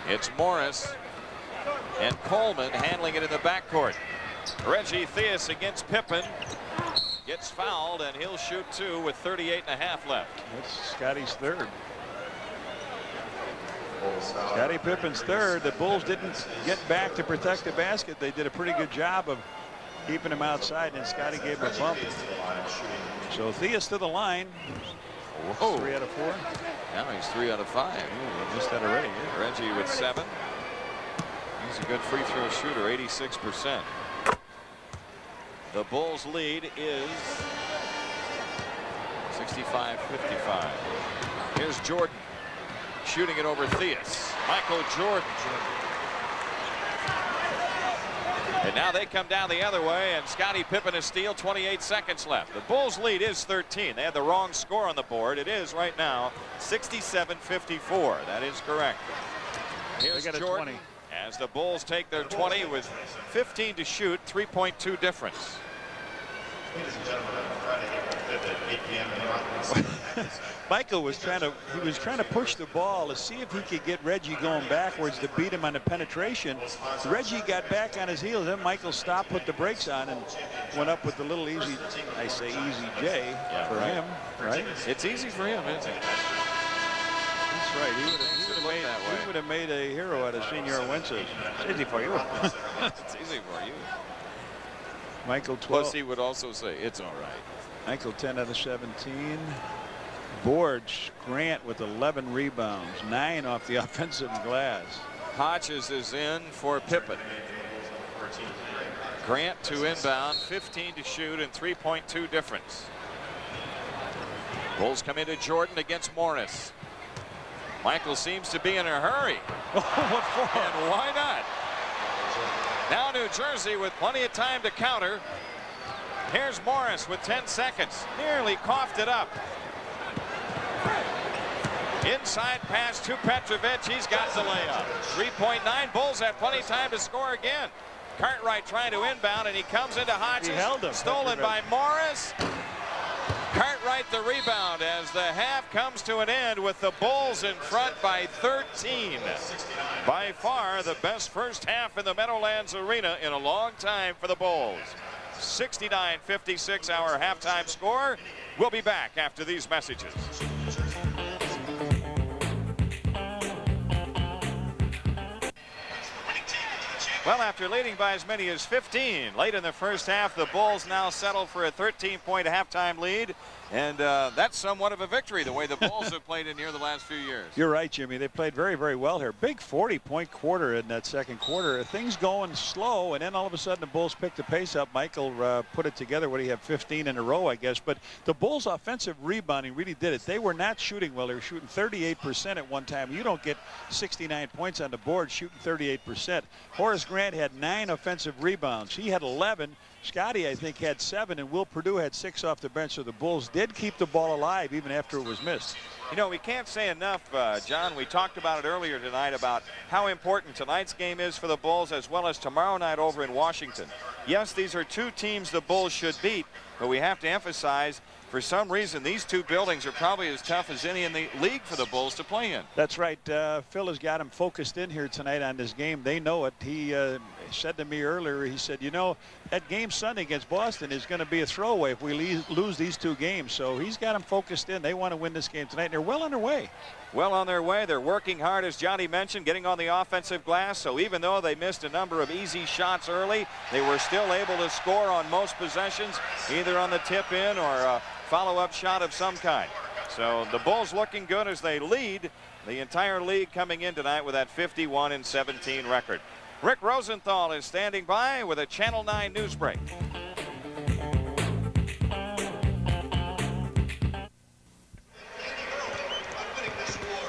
It's Morris and Coleman handling it in the backcourt. Reggie Theus against Pippen. Gets fouled, and he'll shoot two with 38.5 left. That's Scottie's third. Scottie Pippen's third. The Bulls didn't get back to protect the basket. They did a pretty good job of keeping him outside, and Scottie gave him a bump. So Theus to the line. Whoa. 3 out of 4. Now he's 3 out of 5. Ooh, missed that already. Yeah. Reggie with 7. He's a good free throw shooter, 86%. The Bulls lead is 65-55. Here's Jordan shooting it over Theus. Michael Jordan. And now they come down the other way, and Scottie Pippen a steal, 28 seconds left. The Bulls lead is 13. They had the wrong score on the board. It is right now 67-54. That is correct. Here's Jordan as the Bulls take their 20 with 15 to shoot, 3.2 difference. Ladies and gentlemen, Friday, April 5th at 8 p.m. in Rockland. Michael was trying to push the ball to see if he could get Reggie going backwards to beat him on the penetration. Reggie got back on his heels. Then Michael stopped, put the brakes on, and went up with the little easy, I say easy J for him, right? It's easy for him, isn't it? That's right. He would have made a hero out of Senor Wences. It's easy for you. It's easy for you. Michael 12. Plus he would also say it's all right. Michael 10 out of 17. Boards, Grant with 11 rebounds, 9 off the offensive glass. Hodges is in for Pippen. Grant to inbound, 15 to shoot, and 3.2 difference. Bulls come into Jordan against Morris. Michael seems to be in a hurry. What for? And why not? Now New Jersey with plenty of time to counter. Here's Morris with 10 seconds. Nearly coughed it up. Inside pass to Petrovic. He's got the layup. 3.9. Bulls have plenty of time to score again. Cartwright trying to inbound, and he comes into Hodges. He held him. Stolen by Morris. Cartwright the rebound as the half comes to an end with the Bulls in front by 13. By far the best first half in the Meadowlands Arena in a long time for the Bulls. 69-56 our halftime score. We'll be back after these messages. Well, after leading by as many as 15 late in the first half, the Bulls now settle for a 13-point halftime lead. And that's somewhat of a victory, the way the Bulls have played in here the last few years. You're right, Jimmy. They played very, very well here. Big 40-point quarter in that second quarter. Things going slow, and then all of a sudden the Bulls picked the pace up. Michael put it together. What do you have, 15 in a row, I guess. But the Bulls' offensive rebounding really did it. They were not shooting well. They were shooting 38% at one time. You don't get 69 points on the board shooting 38%. Horace Grant had 9 offensive rebounds. He had 11. Scotty, I think, had 7, and Will Perdue had 6 off the bench. So the Bulls did keep the ball alive even after it was missed. You know, we can't say enough, John. We talked about it earlier tonight about how important tonight's game is for the Bulls as well as tomorrow night over in Washington. Yes, these are two teams the Bulls should beat, but we have to emphasize, for some reason, these two buildings are probably as tough as any in the league for the Bulls to play in. That's right. Phil has got him focused in here tonight on this game. They know it. He said to me earlier, he said, you know, that game Sunday against Boston is going to be a throwaway if we lose these two games. So he's got them focused in. They want to win this game tonight, and they're well on their way. Well on their way. They're working hard, as Johnny mentioned, getting on the offensive glass. So even though they missed a number of easy shots early, they were still able to score on most possessions, either on the tip in or a follow-up shot of some kind. So the Bulls looking good as they lead the entire league coming in tonight with that 51-17 record. Rick Rosenthal is standing by with a Channel 9 news break.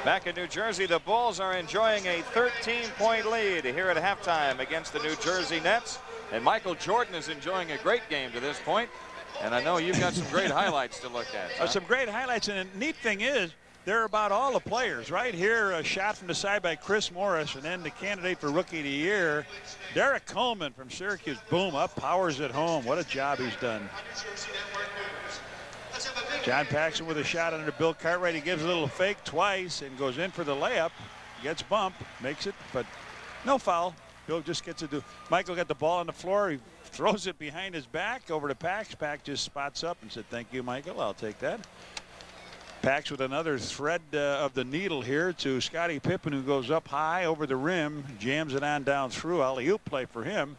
Back in New Jersey, the Bulls are enjoying a 13-point lead here at halftime against the New Jersey Nets. And Michael Jordan is enjoying a great game to this point. And I know you've got some great highlights to look at. Some great highlights. And the neat thing is, they're about all the players. Right here, a shot from the side by Chris Morris. And then the candidate for Rookie of the Year, Derek Coleman from Syracuse. Boom, up powers at home. What a job he's done. John Paxson with a shot under Bill Cartwright. He gives a little fake twice and goes in for the layup. Gets bumped, makes it, but no foul. Bill just gets to do. Michael got the ball on the floor. He throws it behind his back over to Pax. Pax just spots up and said, thank you, Michael. I'll take that. Pax with another thread of the needle here to Scottie Pippen, who goes up high over the rim, jams it on down through. Alley-oop play for him.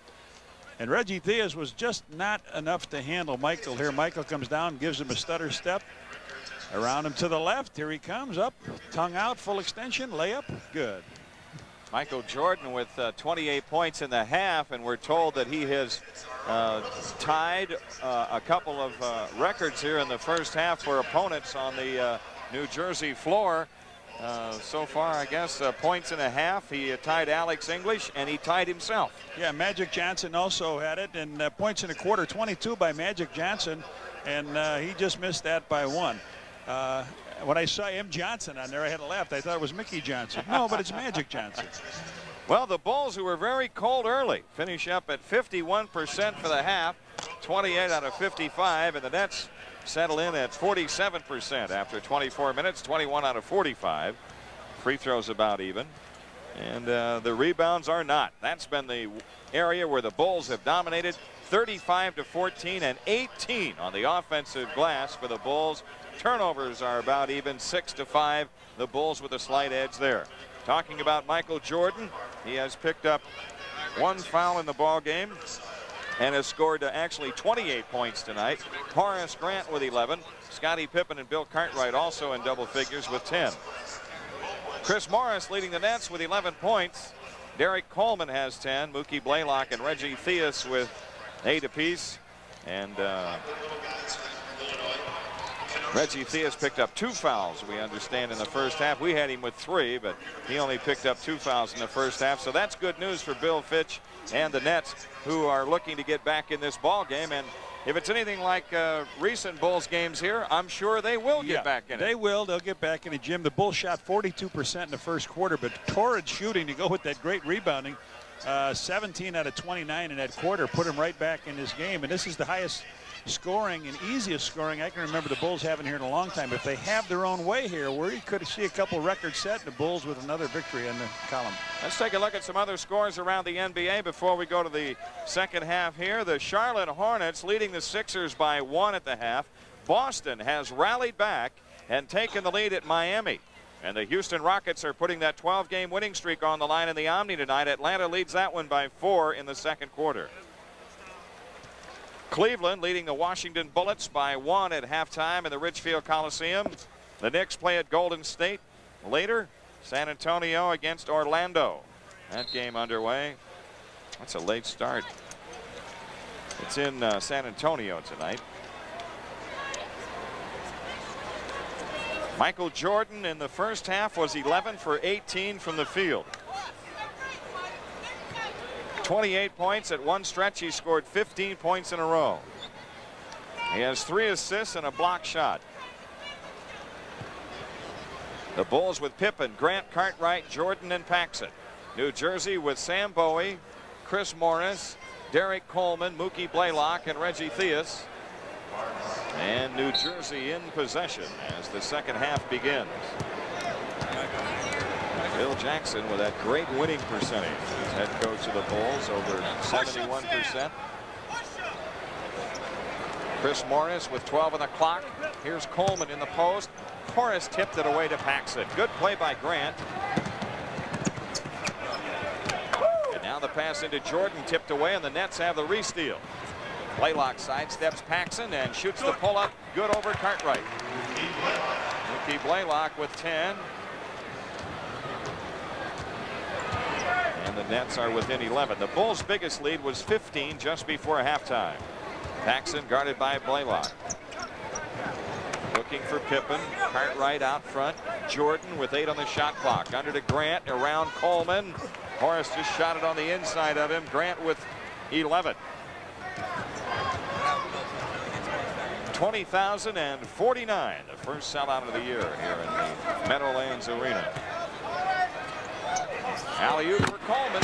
And Reggie Theus was just not enough to handle Michael here. Michael comes down, gives him a stutter step. Around him to the left. Here he comes up. Tongue out, full extension, layup. Good. Michael Jordan with 28 points in the half, and we're told that he has tied a couple of records here in the first half for opponents on the New Jersey floor. so far, I guess, points and a half. He tied Alex English, and he tied himself. Yeah, Magic Johnson also had it, and points and a quarter, 22 by Magic Johnson, and he just missed that by 1. When I saw M. Johnson on there, I had to laugh. I thought it was Mickey Johnson. No, but it's Magic Johnson. Well, the Bulls, who were very cold early, finish up at 51% for the half, 28 out of 55, and the Nets settle in at 47% after 24 minutes, 21 out of 45. Free throws about even. And the rebounds are not. That's been the area where the Bulls have dominated, 35-14 and 18 on the offensive glass for the Bulls. Turnovers are about even, 6-5. The Bulls with a slight edge there. Talking about Michael Jordan, he has picked up 1 foul in the ball game and has scored actually 28 points tonight. Horace Grant with 11. Scottie Pippen and Bill Cartwright also in double figures with 10. Chris Morris leading the Nets with 11 points. Derek Coleman has 10. Mookie Blaylock and Reggie Theus with 8 apiece. And Reggie Theus picked up 2 fouls, we understand, in the first half. We had him with 3, but he only picked up 2 fouls in the first half. So that's good news for Bill Fitch and the Nets, who are looking to get back in this ball game. And if it's anything like recent Bulls games here, I'm sure they will get back in it. They will. They'll get back in it, Jim. The Bulls shot 42% in the first quarter, but torrid shooting to go with that great rebounding. 17 out of 29 in that quarter put them right back in this game. And this is the highest scoring and easiest scoring I can remember the Bulls having here in a long time. If they have their own way here, we could see a couple records set, and the Bulls with another victory in the column. Let's take a look at some other scores around the NBA before we go to the second half here. The Charlotte Hornets leading the Sixers by 1 at the half. Boston has rallied back and taken the lead at Miami. And the Houston Rockets are putting that 12-game winning streak on the line in the Omni tonight. Atlanta leads that one by 4 in the second quarter. Cleveland leading the Washington Bullets by 1 at halftime in the Richfield Coliseum. The Knicks play at Golden State. Later, San Antonio against Orlando. That game underway. That's a late start. It's in San Antonio tonight. Michael Jordan in the first half was 11 for 18 from the field. 28 points at one stretch. He scored 15 points in a row. He has 3 assists and a block shot. The Bulls with Pippen, Grant, Cartwright, Jordan, and Paxson. New Jersey with Sam Bowie, Chris Morris, Derek Coleman, Mookie Blaylock, and Reggie Theus. And New Jersey in possession as the second half begins. Phil Jackson with that great winning percentage as head coach of the Bulls, over 71%. Chris Morris with 12 on the clock. Here's Coleman in the post. Horace tipped it away to Paxson. Good play by Grant. And now the pass into Jordan, tipped away, and the Nets have the re-steal. Blaylock sidesteps Paxson and shoots the pull-up. Good over Cartwright. Mookie Blaylock with 10. And the Nets are within 11. The Bulls' biggest lead was 15 just before halftime. Paxson guarded by Blaylock. Looking for Pippen. Cartwright out front. Jordan with 8 on the shot clock. Under to Grant. Around Coleman. Horace just shot it on the inside of him. Grant with 11. 20,049. The first sellout of the year here in the Meadowlands Arena. Alley-oop for Coleman.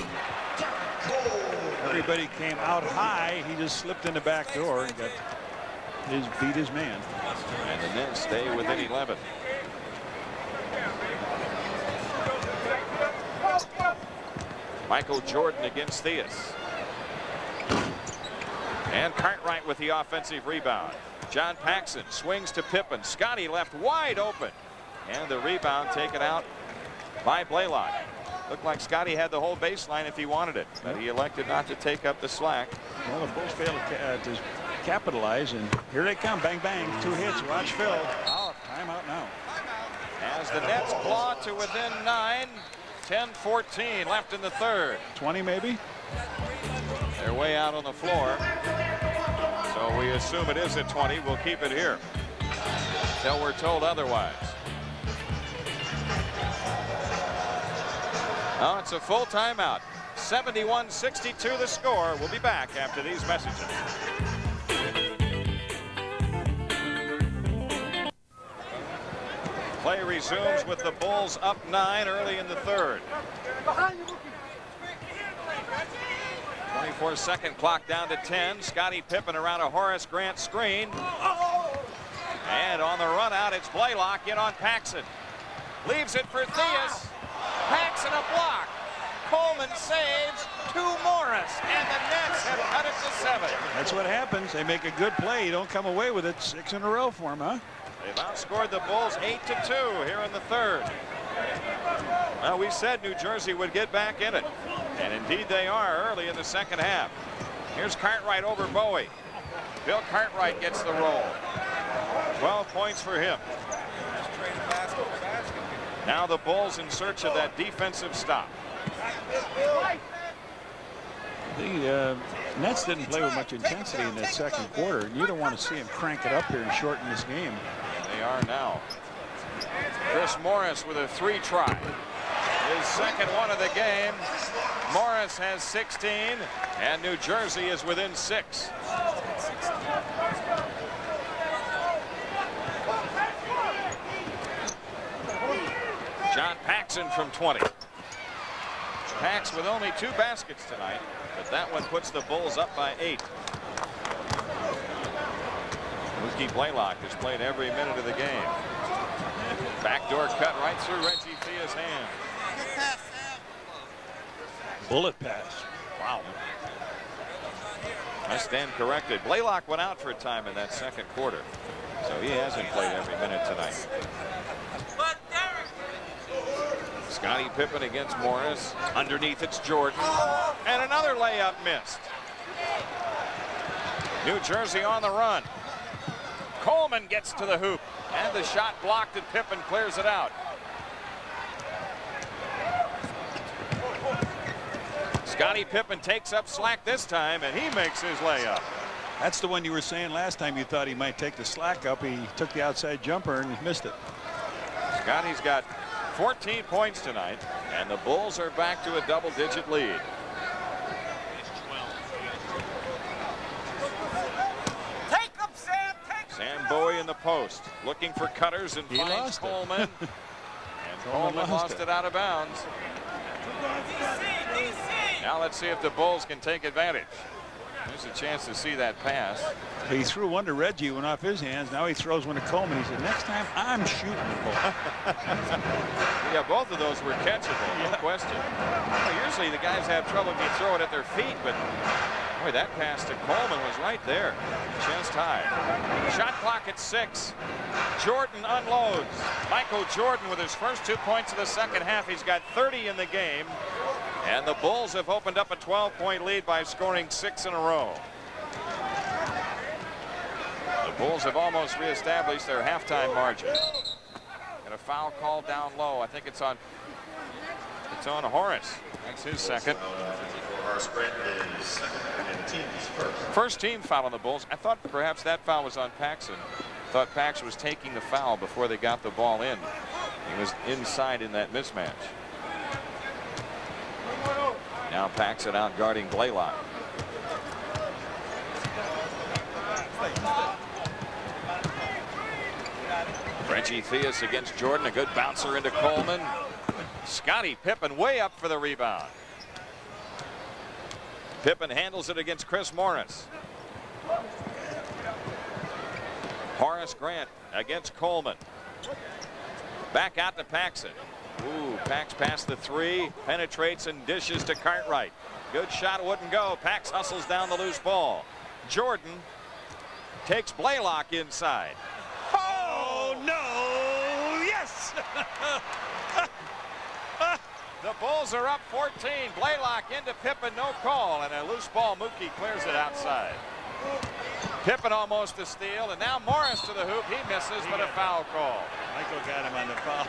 Everybody came out high. He just slipped in the back door and beat his man. And the Nets stay within 11. Michael Jordan against Theus. And Cartwright with the offensive rebound. John Paxson swings to Pippen. Scottie left wide open. And the rebound taken out by Blaylock. Looked like Scottie had the whole baseline if he wanted it, but he elected not to take up the slack. Well, the Bulls failed to capitalize, and here they come. Bang, bang. 2 hits. Watch Phil. Timeout now. As the Nets claw to within 9. 10-14 left in the third. 20 maybe? They're way out on the floor. So we assume it is at 20. We'll keep it here until we're told otherwise. Oh, it's a full timeout. 71-62 the score. We'll be back after these messages. Play resumes with the Bulls up 9 early in the third. 24-second clock down to 10. Scottie Pippen around a Horace Grant screen. And on the run out, it's Blaylock in on Paxson. Leaves it for Theus. Paxson a block. Coleman saves to Morris, and the Nets have cut it to 7. That's what happens. They make a good play. You don't come away with it. 6 in a row for them, huh? They've outscored the Bulls 8-2 here in the third. Well, we said New Jersey would get back in it, and indeed they are early in the second half. Here's Cartwright over Bowie. Bill Cartwright gets the roll. 12 points for him. Now the Bulls in search of that defensive stop. The Nets didn't play with much intensity in that second quarter, and you don't want to see them crank it up here and shorten this game. They are now. Chris Morris with a 3 try. His second one of the game. Morris has 16, and New Jersey is within 6. John Paxson from 20. Pax with only 2 baskets tonight, but that one puts the Bulls up by 8. Mookie Blaylock has played every minute of the game. Backdoor cut right through Reggie Theus' hand. Bullet pass. Wow. I stand corrected. Blaylock went out for a time in that second quarter, so he hasn't played every minute tonight. Scottie Pippen against Morris. Underneath it's Jordan. And another layup missed. New Jersey on the run. Coleman gets to the hoop. And the shot blocked, and Pippen clears it out. Scottie Pippen takes up slack this time, and he makes his layup. That's the one you were saying last time you thought he might take the slack up. He took the outside jumper and he missed it. Scottie's got 14 points tonight, and the Bulls are back to a double-digit lead. Take them, Sam. Take them. Sam Bowie in the post, looking for cutters, and He finds lost it. Coleman. And Coleman lost it out of bounds. Now let's see if the Bulls can take advantage. There's a chance to see that pass. He threw one to Reggie, went off his hands. Now he throws one to Coleman. He said, next time I'm shooting the ball. Yeah, both of those were catchable, no question. Well, usually the guys have trouble if you throw it at their feet, but boy, that pass to Coleman was right there. Chest high. Shot clock at 6. Jordan unloads. Michael Jordan with his first 2 points of the second half. He's got 30 in the game. And the Bulls have opened up a 12-point lead by scoring 6 in a row. The Bulls have almost reestablished their halftime margin. And a foul call down low. I think it's on Horace. That's his second. First team foul on the Bulls. I thought perhaps that foul was on Paxson. Thought Pax was taking the foul before they got the ball in. He was inside in that mismatch. Now Paxson out guarding Blaylock. Reggie Theus against Jordan. A good bouncer into Coleman. Scottie Pippen way up for the rebound. Pippen handles it against Chris Morris. Horace Grant against Coleman. Back out to Paxson. Ooh, Pax past the 3, penetrates and dishes to Cartwright. Good shot, wouldn't go. Pax hustles down the loose ball. Jordan takes Blaylock inside. Oh, no! Yes! The Bulls are up 14. Blaylock into Pippen, no call, and a loose ball. Mookie clears it outside. Pippen almost a steal, and now Morris to the hoop. He misses, but a foul call. Michael got him on the foul.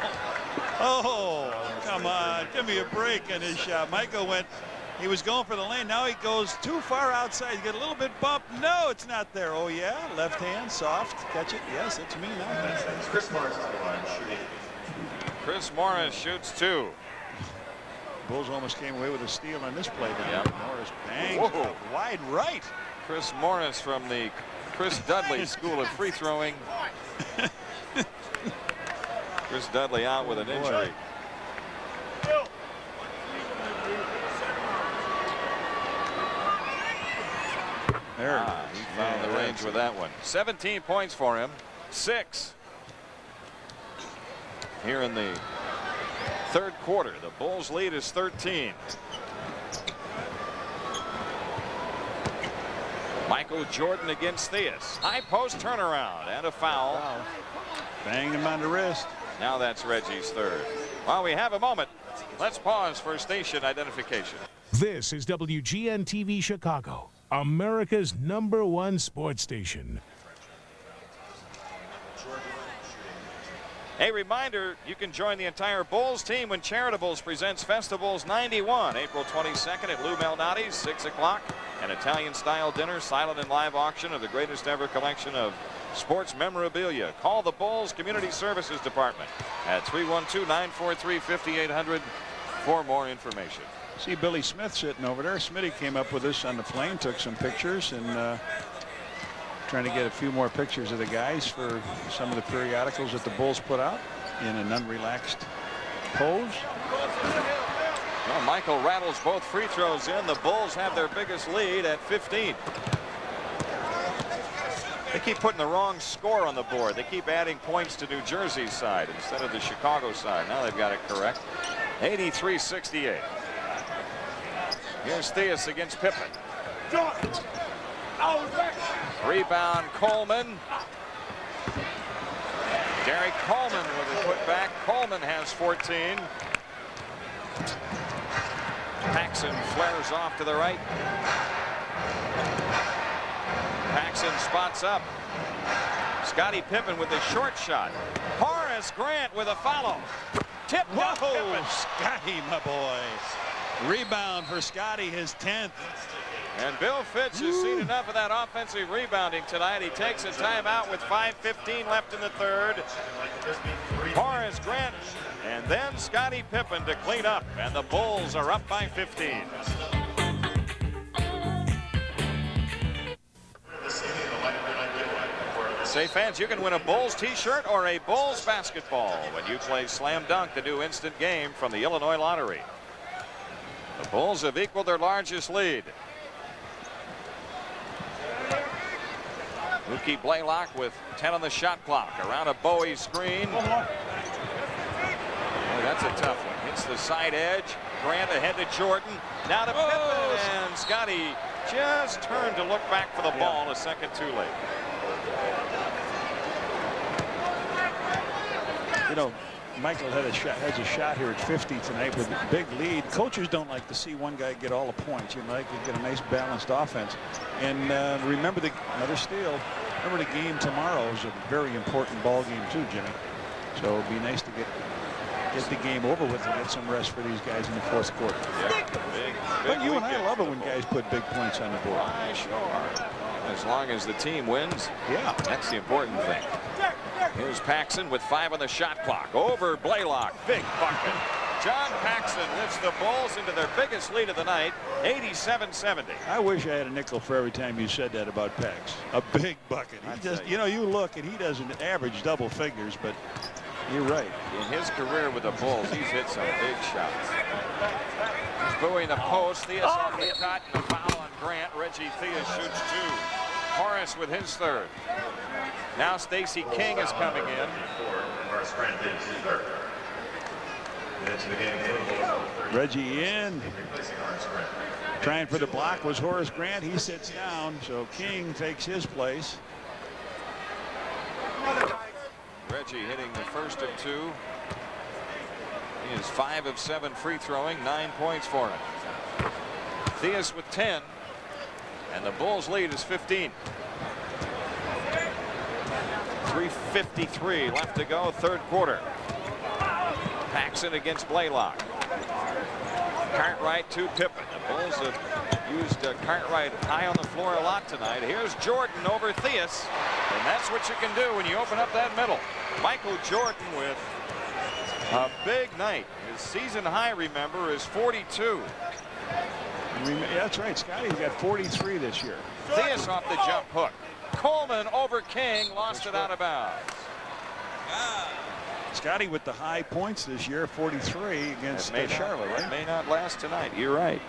Oh, come on. Give me a break on his shot. Michael he was going for the lane. Now he goes too far outside. He get a little bit bumped. No, it's not there. Oh, yeah. Left hand, soft. Catch it. Yes, it's me now. Chris Morris to the line shooting. Chris Morris shoots 2. Bulls almost came away with a steal on this play. Yeah. Morris bangs Whoa. wide right. Chris Morris from the Chris Dudley School of Free Throwing. Chris Dudley out with an injury. There. He found the range with that one. 17 points for him. 6 here in the third quarter. The Bulls lead is 13. Michael Jordan against Theus. High post turnaround and a foul. Banged him on the wrist. Now that's Reggie's third. While we have a moment, let's pause for station identification. This is WGN-TV Chicago, America's #1 sports station. A reminder, you can join the entire Bulls team when Charitables presents Festivals 91, April 22nd at Lou Malnati's, 6 o'clock. An Italian-style dinner, silent and live auction of the greatest ever collection of sports memorabilia. Call the Bulls Community Services Department at 312-943-5800 for more information. See Billy Smith sitting over there. Smitty came up with this on the plane, took some pictures, and trying to get a few more pictures of the guys for some of the periodicals that the Bulls put out in an unrelaxed pose. Well, Michael rattles both free throws in. The Bulls have their biggest lead at 15. They keep putting the wrong score on the board. They keep adding points to New Jersey's side instead of the Chicago side. Now they've got it correct. 83-68. Here's Theus against Pippen. Rebound Coleman. Derek Coleman with a putback. Coleman has 14. Paxson flares off to the right. Paxson spots up. Scottie Pippen with a short shot. Horace Grant with a follow. Tip. Whoa, Scottie, my boy. Rebound for Scottie, his 10th. And Bill Fitch has seen enough of that offensive rebounding tonight. He takes a timeout with 5:15 left in the third. Horace Grant and then Scottie Pippen to clean up, and the Bulls are up by 15. Say, fans, you can win a Bulls t-shirt or a Bulls basketball when you play Slam Dunk, the new instant game from the Illinois Lottery. The Bulls have equaled their largest lead. Mookie Blaylock with 10 on the shot clock. Around a Bowie screen. Oh, that's a tough one. Hits the side edge. Grant ahead to Jordan. Now to Pippen. And Scottie just turned to look back for the ball. A second too late. You know, Michael has a shot here at 50 tonight with a big lead. Coaches don't like to see one guy get all the points. You like to get a nice balanced offense. And remember another steal. Remember the game tomorrow is a very important ball game too, Jimmy. So it'd be nice to get the game over with and get some rest for these guys in the fourth quarter. Yeah, But you and I love it when guys put big points on the board. Why, sure. As long as the team wins. Yeah, that's the important thing. Here's Paxson with 5 on the shot clock. Over Blaylock. Big bucket. John Paxson lifts the Bulls into their biggest lead of the night, 87-70. I wish I had a nickel for every time you said that about Pax. A big bucket. He just, you know, you look and he doesn't average double figures, but you're right. In his career with the Bulls, he's hit some big shots. He's Bowie in the post. Theus off the cut. And a foul on Grant. Reggie Theus shoots 2. Horace with his third. Now Stacey King is coming in. Reggie in. Trying for the block was Horace Grant. He sits down, so King takes his place. Reggie hitting the first of 2. He is 5 of 7 free throwing, 9 points for him. Theus with 10, and the Bulls lead is 15. 3:53 left to go, third quarter. Paxson against Blaylock. Cartwright to Pippen. The Bulls have used Cartwright high on the floor a lot tonight. Here's Jordan over Theus, and that's what you can do when you open up that middle. Michael Jordan with A big night. His season high, remember, is 42. Yeah, that's right. Scotty's got 43 this year. Theus off the jump hook. Coleman over King, lost it out of bounds. Scotty with the high points this year, 43 against Charlotte, It right? may not last tonight. You're right.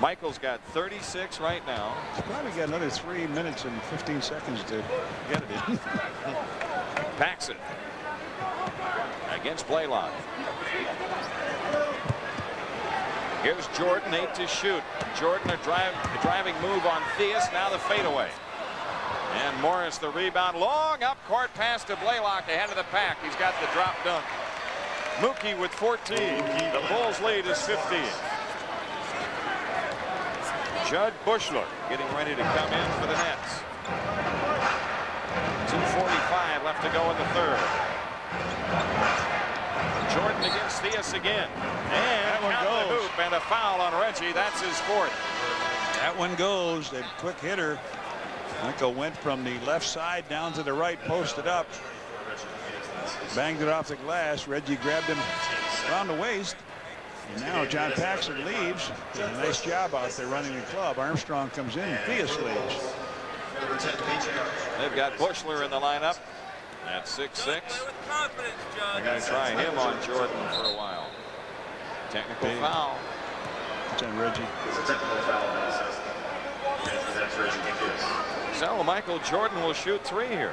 Michael's got 36 right now. He's probably got another 3 minutes and 15 seconds to get it in. Paxson against Blaylock. Here's Jordan, 8 to shoot. Jordan a driving move on Theus. Now the fadeaway. And Morris the rebound. Long up court pass to Blaylock ahead of the pack. He's got the drop dunk. Mookie with 14. The Bulls lead is 15. Judd Bushler getting ready to come in for the Nets. 2:45 left to go in the third. Jordan against Theus again. And that one count the goes. hoop and a foul on Reggie. That's his fourth. That one goes. The quick hitter. Michael went from the left side down to the right, posted up. Banged it off the glass. Reggie grabbed him around the waist. And now John Paxson leaves. Did a nice job out there running the club. Armstrong comes in. Theus leaves. They've got Bushler in the lineup at 6'6". They're going to try him on Jordan for a while. Technical foul. It's on Reggie. So Michael Jordan will shoot 3 here.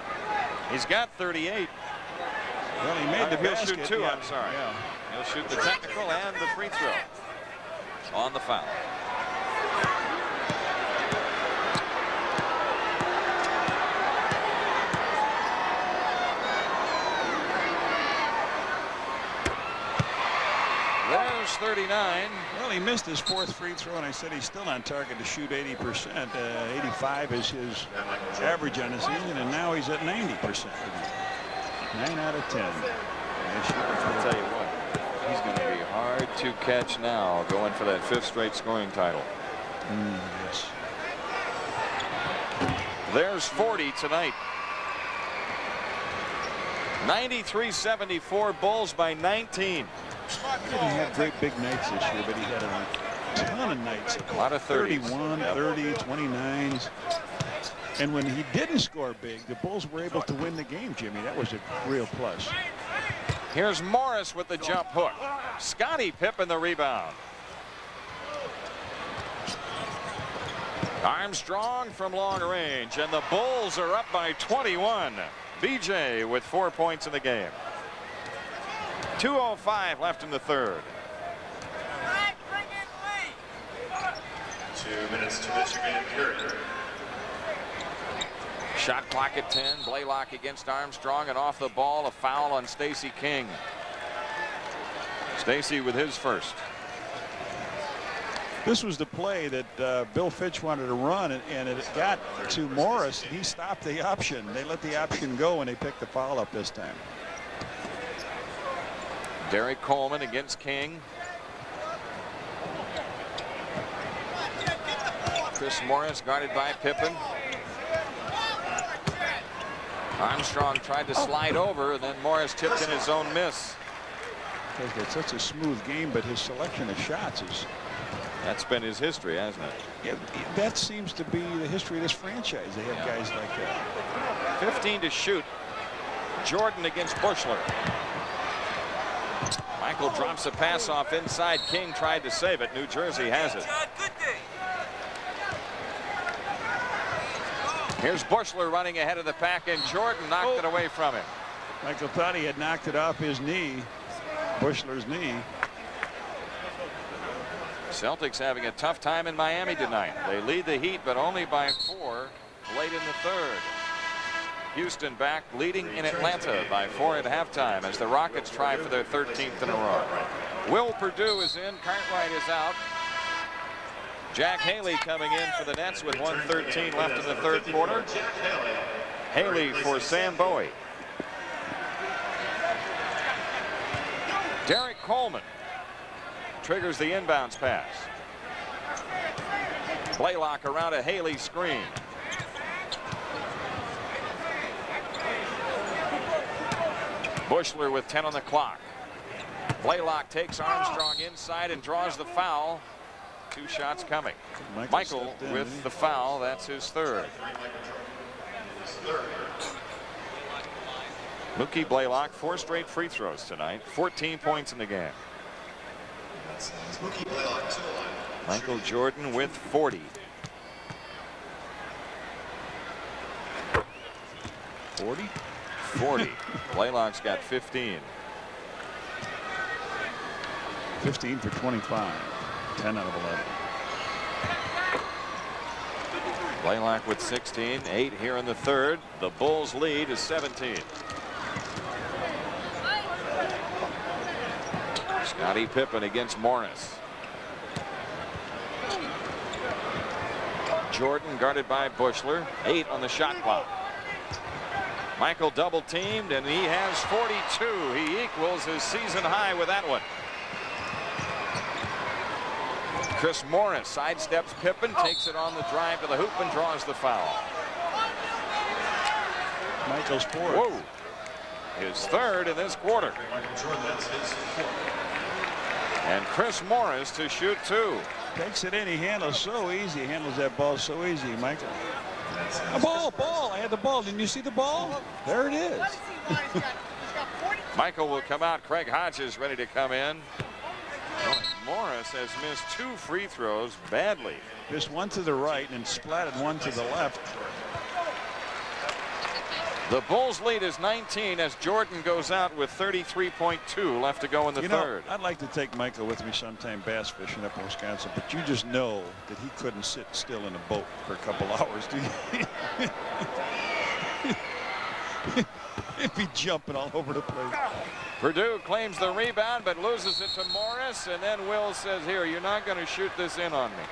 He's got 38. Well, he made the He'll basket. shoot 2, yeah. I'm sorry. Yeah. He'll shoot the technical and the free throw on the foul. There's 39. Well, he missed his 4th free throw, and I said he's still on target to shoot 80%. 85 is his average on the season, and now he's at 90%. 9 out of 10. I'll tell you what, he's going to be hard to catch now, going for that 5th straight scoring title. Yes. There's 40 tonight. 93-74, Bulls by 19. He didn't have great big nights this year, but he had a ton of nights. A lot of 30s. 31, 30, 29s. And when he didn't score big, the Bulls were able to win the game, Jimmy. That was a real plus. Here's Morris with the jump hook. Scottie Pippen the rebound. Armstrong from long range, and the Bulls are up by 21. BJ with 4 points in the game. 2:05 left in the third. 2 minutes to Michigan period. Shot clock at 10. Blaylock against Armstrong, and off the ball, a foul on Stacey King. Stacey with his first. This was the play that Bill Fitch wanted to run, and it got to Morris. He stopped the option. They let the option go, and they picked the foul up this time. Derek Coleman against King. Chris Morris guarded by Pippen. Armstrong tried to slide over, and then Morris tipped in his own miss. He's got such a smooth game, but his selection of shots is... That's been his history, hasn't it? Yeah, that seems to be the history of this franchise. They have guys like that. 15 to shoot. Jordan against Bushler. Michael drops a pass off inside. King tried to save it. New Jersey has it. Here's Bushler running ahead of the pack, and Jordan knocked it away from him. Michael thought he had knocked it off his knee, Bushler's knee. Celtics having a tough time in Miami tonight. They lead the Heat, but only by 4 late in the third. Houston back leading in Atlanta by 4 at halftime as the Rockets try for their 13th in a row. Will Perdue is in. Cartwright is out. Jack Haley coming in for the Nets with 1:13 left in the third quarter. Haley for Sam Bowie. Derek Coleman triggers the inbounds pass. Blaylock around a Haley screen. Bushler with 10 on the clock. Blaylock takes Armstrong inside and draws the foul. 2 shots coming. Michael with the foul. That's his third. Mookie Blaylock, 4 straight free throws tonight. 14 points in the game. Michael Jordan with 40. 40. Blaylock's got 15. 15 for 25. 10 out of 11. Blaylock with 16. 8 here in the third. The Bulls lead is 17. Scottie Pippen against Morris. Jordan guarded by Bushler. 8 on the shot clock. Michael double teamed and he has 42. He equals his season high with that one. Chris Morris sidesteps Pippen, takes it on the drive to the hoop and draws the foul. Michael's fourth. Whoa. His third in this quarter. And Chris Morris to shoot 2. Takes it in. He handles so easy. He handles that ball so easy, Michael. A ball. I had the ball. Didn't you see the ball? There it is. Michael will come out. Craig Hodges ready to come in. Morris has missed 2 free throws badly. Missed one to the right and splatted one to the left. The Bulls lead is 19 as Jordan goes out with 33.2 left to go in the third. I'd like to take Michael with me sometime bass fishing up in Wisconsin, but you just know that he couldn't sit still in a boat for a couple hours, do you? He'd be jumping all over the place. Purdue claims the rebound but loses it to Morris, and then Will says, here, you're not going to shoot this in on me.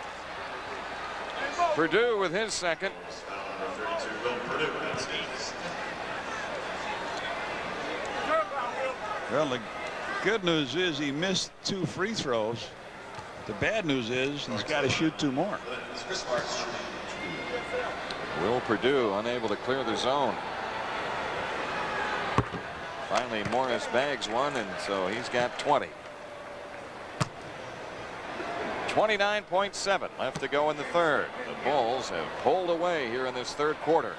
Purdue with his second. Well, the good news is he missed 2 free throws. The bad news is he's got to shoot 2 more. Will Purdue unable to clear the zone. Finally, Morris bags one, and so he's got 20. 29.7 left to go in the third. The Bulls have pulled away here in this third quarter.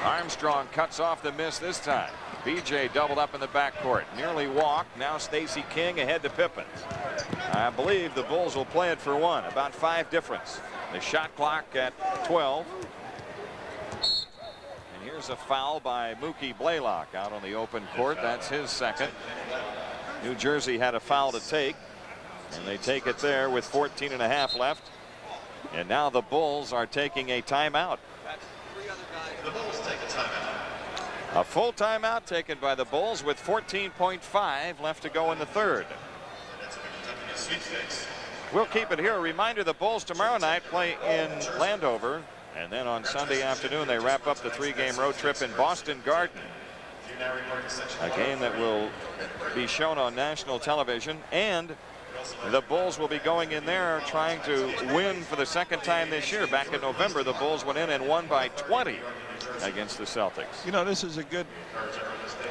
Armstrong cuts off the miss this time. BJ doubled up in the backcourt. Nearly walked. Now Stacey King ahead to Pippen. I believe the Bulls will play it for 1. About 5 difference. The shot clock at 12. And here's a foul by Mookie Blaylock out on the open court. That's his second. New Jersey had a foul to take, and they take it there with 14.5 left. And now the Bulls are taking a timeout. The Bulls take a timeout. A full timeout taken by the Bulls with 14.5 left to go in the third. We'll keep it here. A reminder, the Bulls tomorrow night play in Landover, and then on Sunday afternoon they wrap up the 3-game road trip in Boston Garden. A game that will be shown on national television, and the Bulls will be going in there trying to win for the second time this year. Back in November, the Bulls went in and won by 20 against the Celtics. You know, this is a good.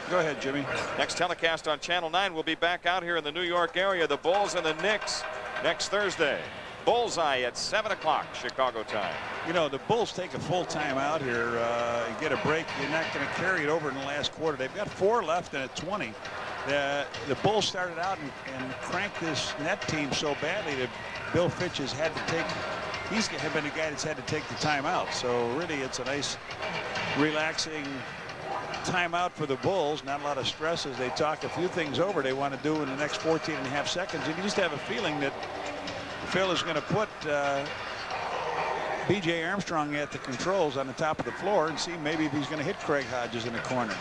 Go ahead, Jimmy. Next telecast on Channel 9 will be back out here in the New York area. The Bulls and the Knicks next Thursday. Bullseye at 7 o'clock Chicago time. You know, the Bulls take a full time out here and get a break. You're not going to carry it over in the last quarter. They've got 4 left and at 20. The Bulls started out and cranked this net team so badly that Bill Fitch has had to take. He's been the guy that's had to take the timeout. So really, it's a nice, relaxing timeout for the Bulls. Not a lot of stress as they talk a few things over they want to do in the next 14.5 seconds. And you just have a feeling that Phil is going to put B.J. Armstrong at the controls on the top of the floor and see maybe if he's going to hit Craig Hodges in the corner.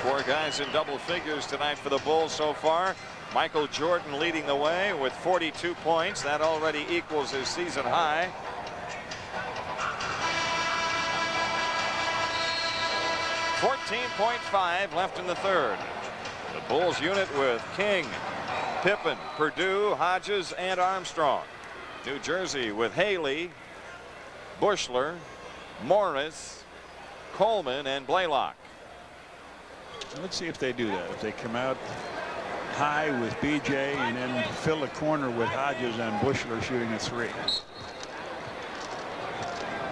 4 guys in double figures tonight for the Bulls so far. Michael Jordan leading the way with 42 points. That already equals his season high. .5 left in the third. The Bulls unit with King, Pippen, Purdue, Hodges, and Armstrong. New Jersey with Haley, Bushler, Morris, Coleman, and Blaylock. Let's see if they do that. If they come out high with BJ and then fill the corner with Hodges and Bushler shooting a 3.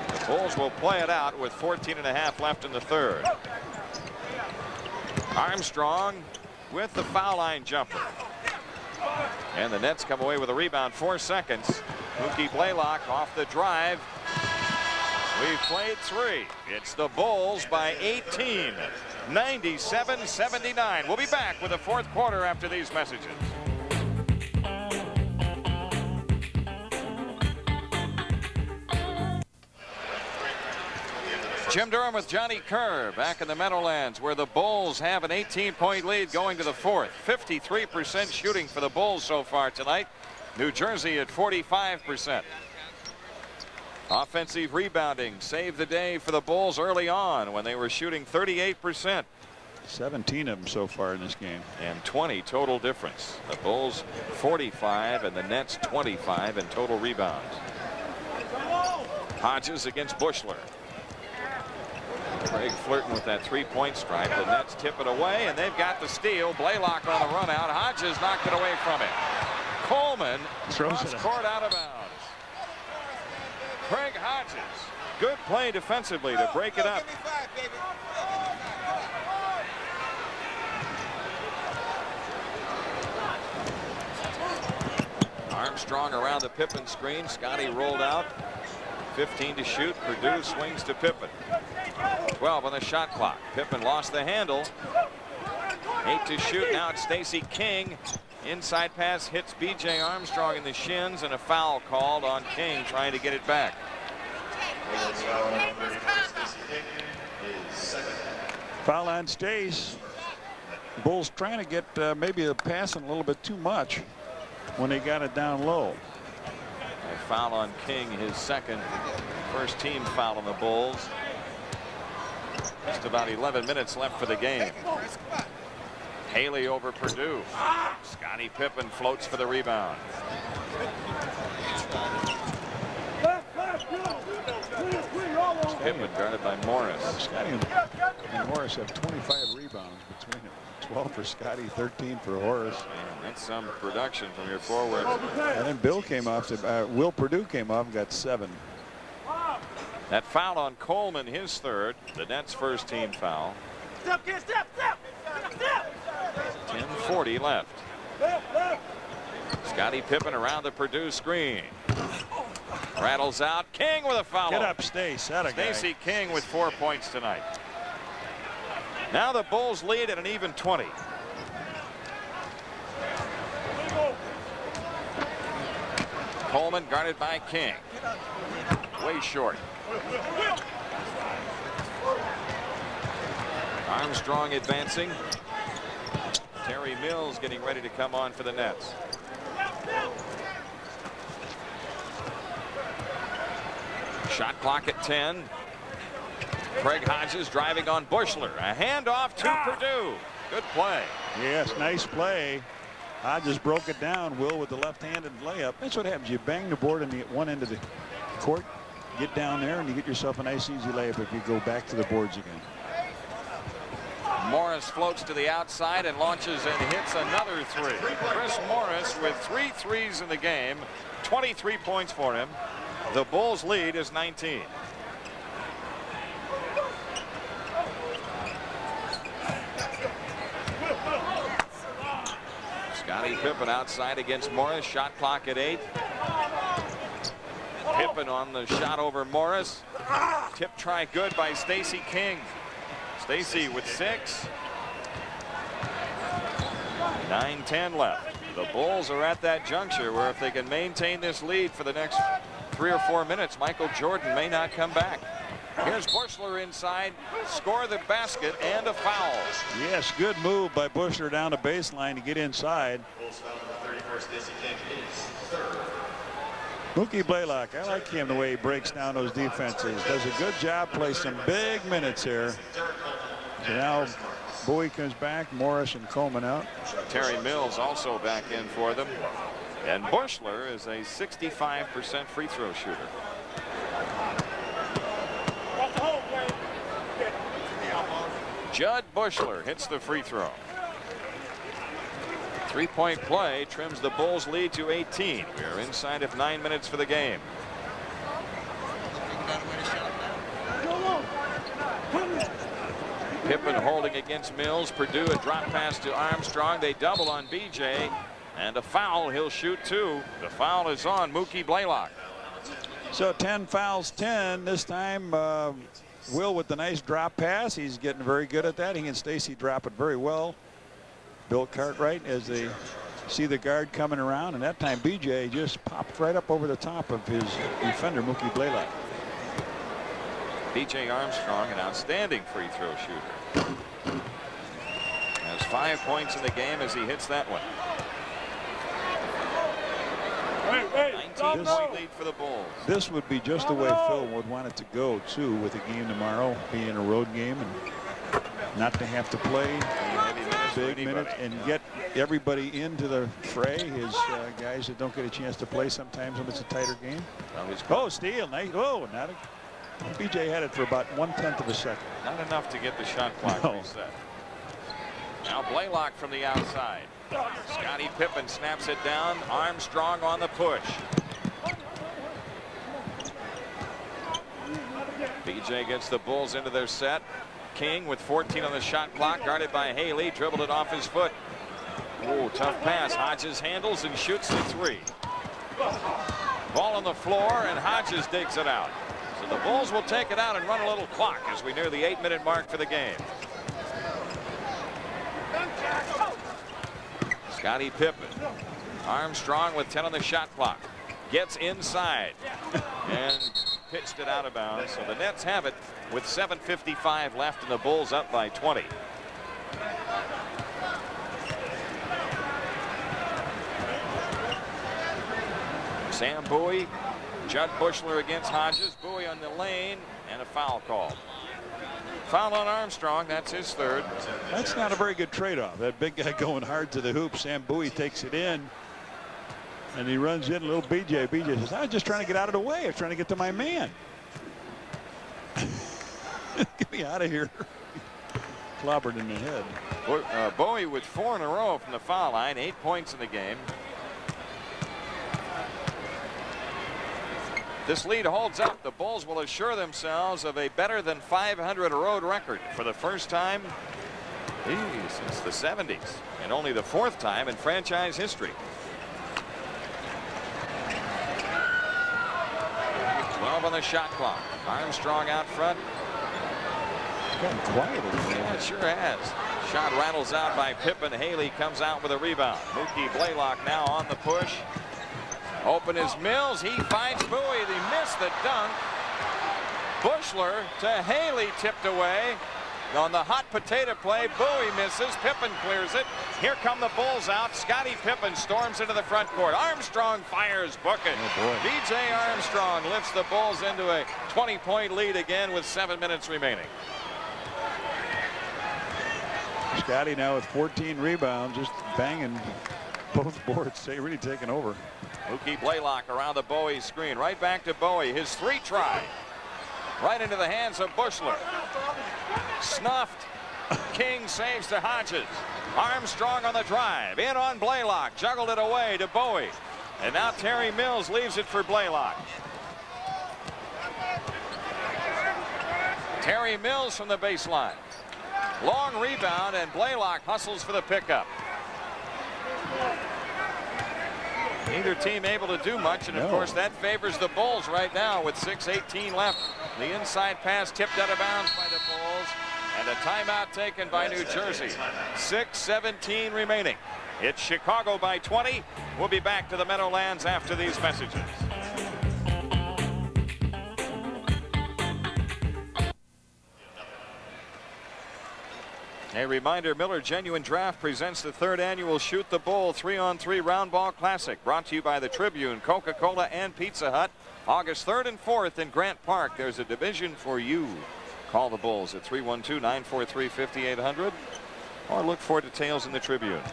The Bulls will play it out with 14.5 left in the third. Armstrong with the foul line jumper. And the Nets come away with a rebound. 4 seconds. Mookie Blaylock off the drive. We've played 3. It's the Bulls by 18. 97-79. We'll be back with the fourth quarter after these messages. Jim Durham with Johnny Kerr back in the Meadowlands, where the Bulls have an 18-point lead going to the fourth. 53% shooting for the Bulls so far tonight. New Jersey at 45%. Offensive rebounding saved the day for the Bulls early on when they were shooting 38%. 17 of them so far in this game. And 20 total difference. The Bulls 45 and the Nets 25 in total rebounds. Hodges against Bushler. Craig flirting with that 3-point stripe. The Nets tip it away, and they've got the steal. Blaylock on the run out. Hodges knocked it away from him. Coleman throws it court out of bounds. Craig Hodges, good play defensively to break it up. Armstrong around the Pippen screen. Scotty rolled out. 15 to shoot. Purdue swings to Pippen. 12 on the shot clock. Pippen lost the handle. 8 to shoot. Now it's Stacey King. Inside pass hits B.J. Armstrong in the shins, and a foul called on King trying to get it back. Foul on Stace. Bulls trying to get maybe a passing a little bit too much when they got it down low. A foul on King, his second. First team foul on the Bulls. Just about 11 minutes left for the game. Haley over Purdue. Scottie Pippen floats for the rebound. Pippen guarded by Morris. Scotty and Morris have 25 rebounds between them. 12 for Scotty, 13 for Horace. Man, that's some production from your forwards. And then Bill came off. Will Purdue came off and got 7. That foul on Coleman, his third. The Nets' first team foul. Step, kid, step, step, step. 10:40 left. Scottie Pippen around the Purdue screen. Rattles out. King with a foul. Get up, Stace. Stacey King with 4 points tonight. Now the Bulls lead at an even 20. Coleman guarded by King. Way short. Armstrong advancing. Terry Mills getting ready to come on for the Nets. Shot clock at 10. Craig Hodges driving on Bushler. A handoff to Purdue. Good play. Yes, nice play. Hodges broke it down. Will with the left-handed layup. That's what happens. You bang the board on the one end of the court, get down there, and you get yourself a nice easy layup if you go back to the boards again. Morris floats to the outside and launches and hits another 3. Chris Morris with 3 threes in the game. 23 points for him. The Bulls lead is 19. Scottie Pippen outside against Morris. Shot clock at 8. Pippen on the shot over Morris. Tip try good by Stacey King. Stacey with 6. 9:10 left. The Bulls are at that juncture where if they can maintain this lead for the next 3 or 4 minutes, Michael Jordan may not come back. Here's Bushler inside, score the basket, and a foul. Yes, good move by Bushler down the baseline to get inside. Mookie Blaylock, I like him the way he breaks down those defenses. Does a good job, plays some big minutes here. So now Bowie comes back, Morris and Coleman out. Terry Mills also back in for them. And Bushler is a 65% free throw shooter. Judd Bushler hits the free throw. 3-point play trims the Bulls lead to 18. We are inside of 9 minutes for the game. Pippen holding against Mills. Purdue a drop pass to Armstrong. They double on BJ. And a foul. He'll shoot 2. The foul is on Mookie Blaylock. So 10 fouls, 10. This time Will with the nice drop pass. He's getting very good at that. He and Stacy drop it very well. Bill Cartwright as they see the guard coming around, and that time BJ just popped right up over the top of his defender, Mookie Blaylock. BJ Armstrong, an outstanding free throw shooter. Has 5 points in the game as he hits that one. 19-point lead for the Bulls. This would be just the way Phil would want it to go, too, with the game tomorrow being a road game and not to have to play big minutes and get everybody into the fray. His guys that don't get a chance to play sometimes when it's a tighter game. Oh, steal. Nice. Oh, not a, BJ had it for about 1/10 of a second. Not enough to get the shot clock reset. Now Blaylock from the outside. Scottie Pippen snaps it down. Armstrong on the push. BJ gets the Bulls into their set. King with 14 on the shot clock, guarded by Haley, dribbled it off his foot. Oh, tough pass. Hodges handles and shoots the 3. Ball on the floor, and Hodges digs it out. So the Bulls will take it out and run a little clock as we near the 8-minute mark for the game. Scottie Pippen. Armstrong with 10 on the shot clock. Gets inside and pitched it out of bounds. So the Nets have it with 7:55 left and the Bulls up by 20. Sam Bowie, Judd Bushler against Hodges. Bowie on the lane and a foul call. Foul on Armstrong. That's his 3rd. That's not a very good trade-off. That big guy going hard to the hoop. Sam Bowie takes it in. And he runs in a little BJ. BJ says, I was just trying to get out of the way. I was trying to get to my man. Get me out of here. Clobbered in the head. Bowie with 4 in a row from the foul line. 8 points in the game. This lead holds up. The Bulls will assure themselves of a better than 500 road record for the first time since the 70s, and only the 4th time in franchise history. 12 on the shot clock. Armstrong out front. It's gotten quiet. Yeah, it sure has. Shot rattles out by Pippen. Haley comes out with a rebound. Mookie Blaylock now on the push. Open is Mills. He finds Bowie. He missed the dunk. Bushler to Haley, tipped away. On the hot potato play, Bowie misses. Pippen clears it. Here come the Bulls out. Scottie Pippen storms into the front court. Armstrong fires, book it. Oh boy. BJ Armstrong lifts the Bulls into a 20-point lead again with 7 minutes remaining. Scottie now with 14 rebounds, just banging both boards. They really taking over. Mookie Blaylock around the Bowie screen. Right back to Bowie. His 3 try. Right into the hands of Bushler. Snuffed. King saves to Hodges. Armstrong on the drive. In on Blaylock. Juggled it away to Bowie. And now Terry Mills leaves it for Blaylock. Terry Mills from the baseline. Long rebound, and Blaylock hustles for the pickup. Neither team able to do much, and of course that favors the Bulls right now with 6:18 left. The inside pass tipped out of bounds by the Bulls, and a timeout taken by New Jersey. 6:17 remaining. It's Chicago by 20. We'll be back to the Meadowlands after these messages. A reminder, Miller Genuine Draft presents the 3rd annual Shoot the Bull 3-on-3 Round Ball Classic, brought to you by the Tribune, Coca-Cola, and Pizza Hut. August 3rd and 4th in Grant Park. There's a division for you. Call the Bulls at 312-943-5800 or look for details in the Tribune.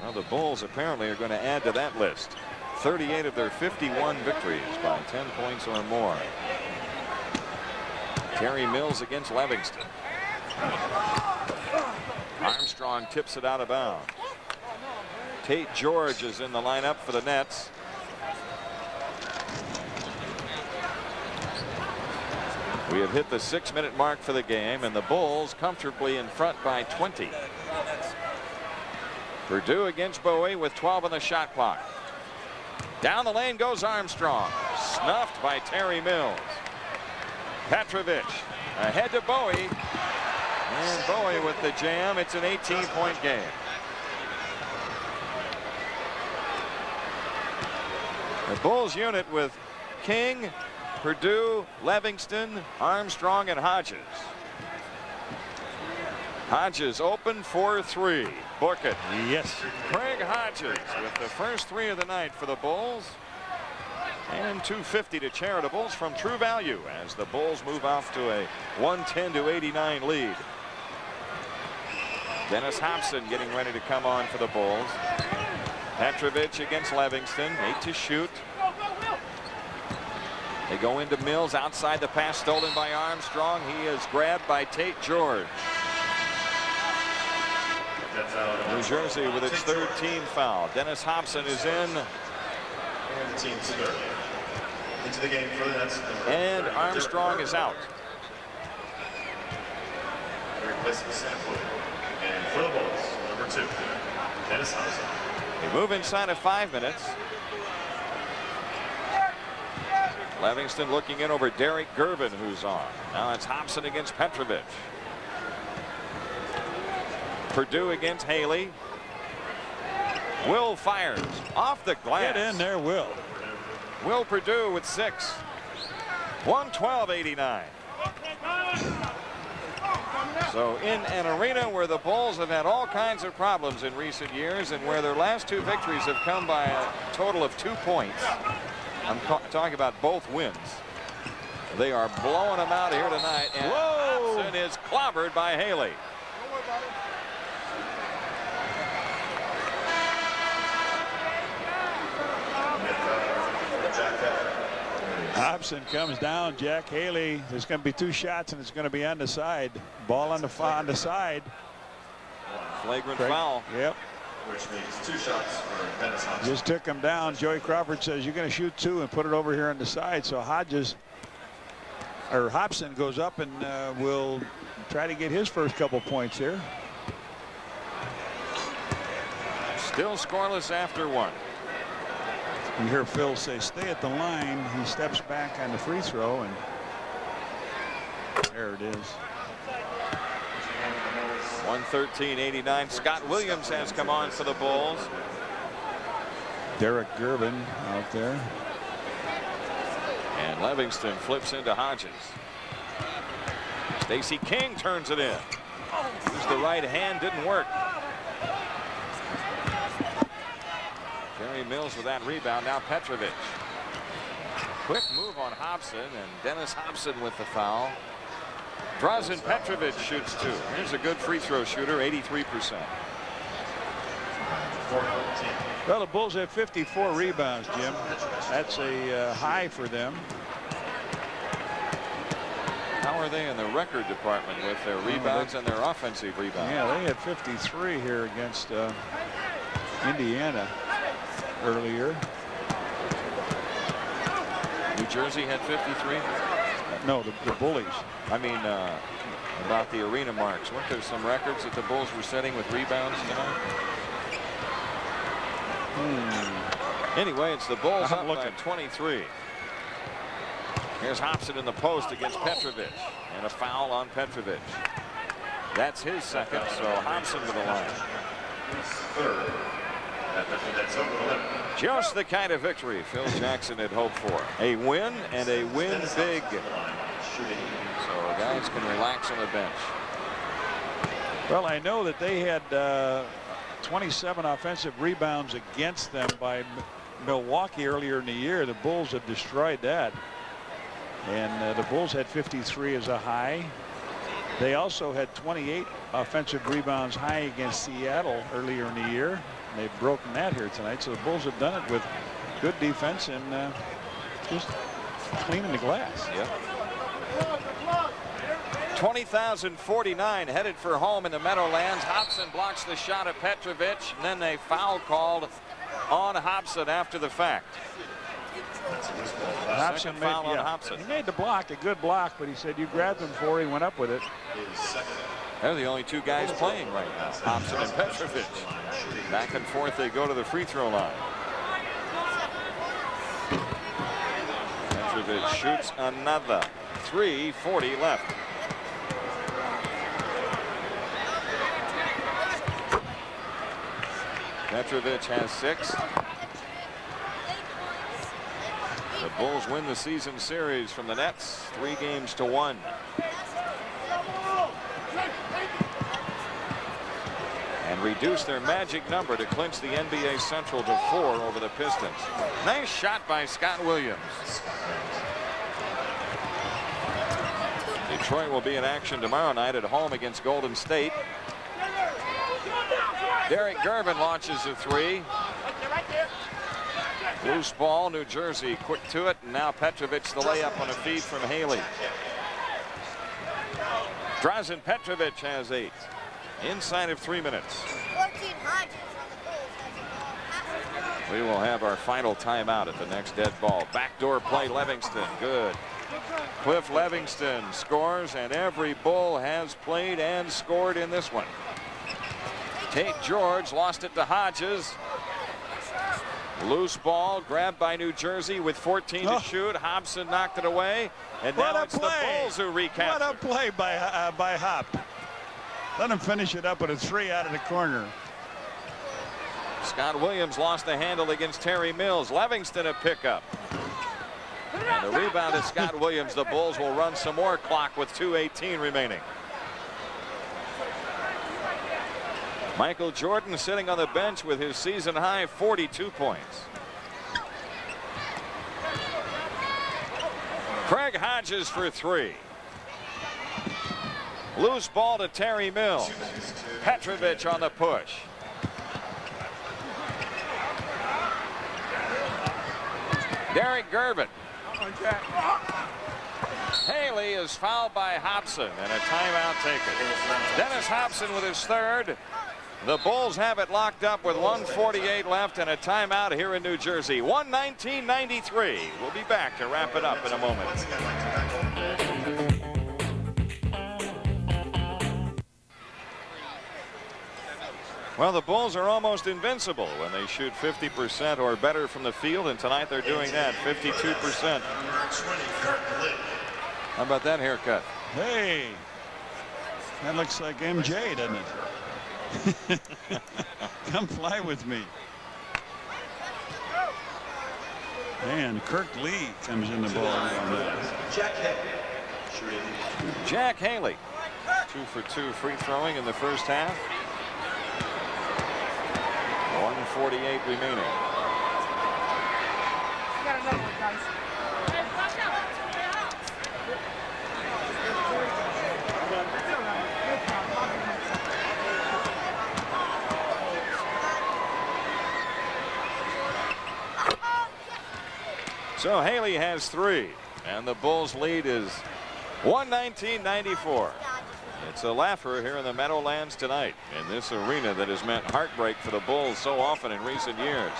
Well, the Bulls apparently are going to add to that list. 38 of their 51 victories by 10 points or more. Terry Mills against Livingston. Armstrong tips it out of bounds. Tate George is in the lineup for the Nets. We have hit the 6-minute mark for the game, and the Bulls comfortably in front by 20. Purdue against Bowie with 12 on the shot clock. Down the lane goes Armstrong. Snuffed by Terry Mills. Petrovic ahead to Bowie. And Bowie with the jam. It's an 18-point game. The Bulls unit with King, Purdue, Livingston, Armstrong, and Hodges. Hodges open for 3. Book it. Yes. Craig Hodges with the first 3 of the night for the Bulls. And $250 to charitables from True Value as the Bulls move off to a 110-89 lead. Dennis Hobson getting ready to come on for the Bulls. Petrovic against Livingston. 8 to shoot. They go into Mills outside the pass stolen by Armstrong. He is grabbed by Tate George. New Jersey with its 3rd team foul. Dennis Hobson is in. And the team's third. Into the game for the Nets. And Armstrong is out. Replacing Stanford. And for the Bulls, number 2, Dennis Hobson. They move inside of 5 minutes. Livingston looking in over Derek Gervin, who's on. Now it's Hobson against Petrovic. Purdue against Haley. Will fires off the glass. Get in there, Will. Will Purdue with 6. 112-89. So in an arena where the Bulls have had all kinds of problems in recent years and where their last 2 victories have come by a total of 2 points. I'm talking about both wins. They are blowing them out here tonight, and Hobson is clobbered by Haley. Hobson comes down. Jack Haley. There's going to be 2 shots, and it's going to be on the side. Ball on the side. Flagrant foul. Yep. Which means 2 shots for Dennis Hobson. Just took him down. Joey Crawford says you're going to shoot 2 and put it over here on the side. So Hobson goes up and will try to get his first couple points here. Still scoreless after 1. You hear Phil say stay at the line. He steps back on the free throw, and there it is. 113-89. Scott Williams has come on for the Bulls. Derek Gervin out there. And Livingston flips into Hodges. Stacey King turns it in. Used the right hand, didn't work. Terry Mills with that rebound. Now Petrovic. Quick move on Hobson, and Dennis Hobson with the foul. Drazen Petrovic shoots 2. Here's a good free throw shooter, 83%. Well, the Bulls have 54 rebounds, Jim. That's a high for them. How are they in the record department with their rebounds and their offensive rebounds? Yeah, they had 53 here against Indiana earlier. New Jersey had 53? No, the Bullies. I mean, about the arena marks. Weren't there some records that the Bulls were setting with rebounds tonight? Anyway, it's the Bulls up by 23. Here's Hobson in the post against Petrovic, and a foul on Petrovic. That's his second, so Hobson to the line. Third. That's over the limit. Just the kind of victory Phil Jackson had hoped for. A win, and a win big. So guys can relax on the bench. Well, I know that they had 27 offensive rebounds against them by Milwaukee earlier in the year. The Bulls have destroyed that. And the Bulls had 53 as a high. They also had 28 offensive rebounds high against Seattle earlier in the year. They've broken that here tonight. So the Bulls have done it with good defense and just cleaning the glass. Yep. 20,049 headed for home in the Meadowlands. Hobson blocks the shot at Petrovic, and then a foul called on Hobson after the fact. Hobson Second foul on Hobson. He made the block, a good block, but he said you grabbed him before he went up with it. They're the only two guys playing right now, Hobson and Petrovic. Back and forth they go to the free throw line. Petrovic shoots another. 3:40 left. Petrovic has 6. The Bulls win the season series from the Nets 3-1. And reduce their magic number to clinch the NBA Central to 4 over the Pistons. Nice shot by Scott Williams. Detroit will be in action tomorrow night at home against Golden State. Derek Gervin launches a 3. Loose ball, New Jersey quick to it, and now Petrovic the layup on a feed from Haley. Drazen Petrovic has 8 inside of 3 minutes. We will have our final timeout at the next dead ball. Backdoor play, Livingston, good. Cliff Livingston scores, and every Bull has played and scored in this one. Tate George lost it to Hodges. Loose ball grabbed by New Jersey with 14 to shoot. Hobson knocked it away, and now it's the Bulls who recapture. What a play by Hop. Let him finish it up with a 3 out of the corner. Scott Williams lost the handle against Terry Mills. Livingston a pickup. And the rebound is Scott Williams. The Bulls will run some more clock with 2:18 remaining. Michael Jordan sitting on the bench with his season high 42 points. Craig Hodges for 3. Loose ball to Terry Mills. Petrovic on the push. Derek Gervin. Haley is fouled by Hobson, and a timeout taken. Dennis Hobson with his 3rd. The Bulls have it locked up with 1:48 left and a timeout here in New Jersey. 119-93. We'll be back to wrap it up in a moment. Well, the Bulls are almost invincible when they shoot 50% or better from the field, and tonight they're doing that, 52%. How about that haircut? Hey, that looks like MJ, doesn't it? Come fly with me. And Kirk Lee comes in the ball on that. Jack Haley, 2 for 2 free throwing in the first half. 1:48 remaining. Got another one, guys. So Haley has 3, and the Bulls lead is 119-94. It's a laugher here in the Meadowlands tonight in this arena that has meant heartbreak for the Bulls so often in recent years.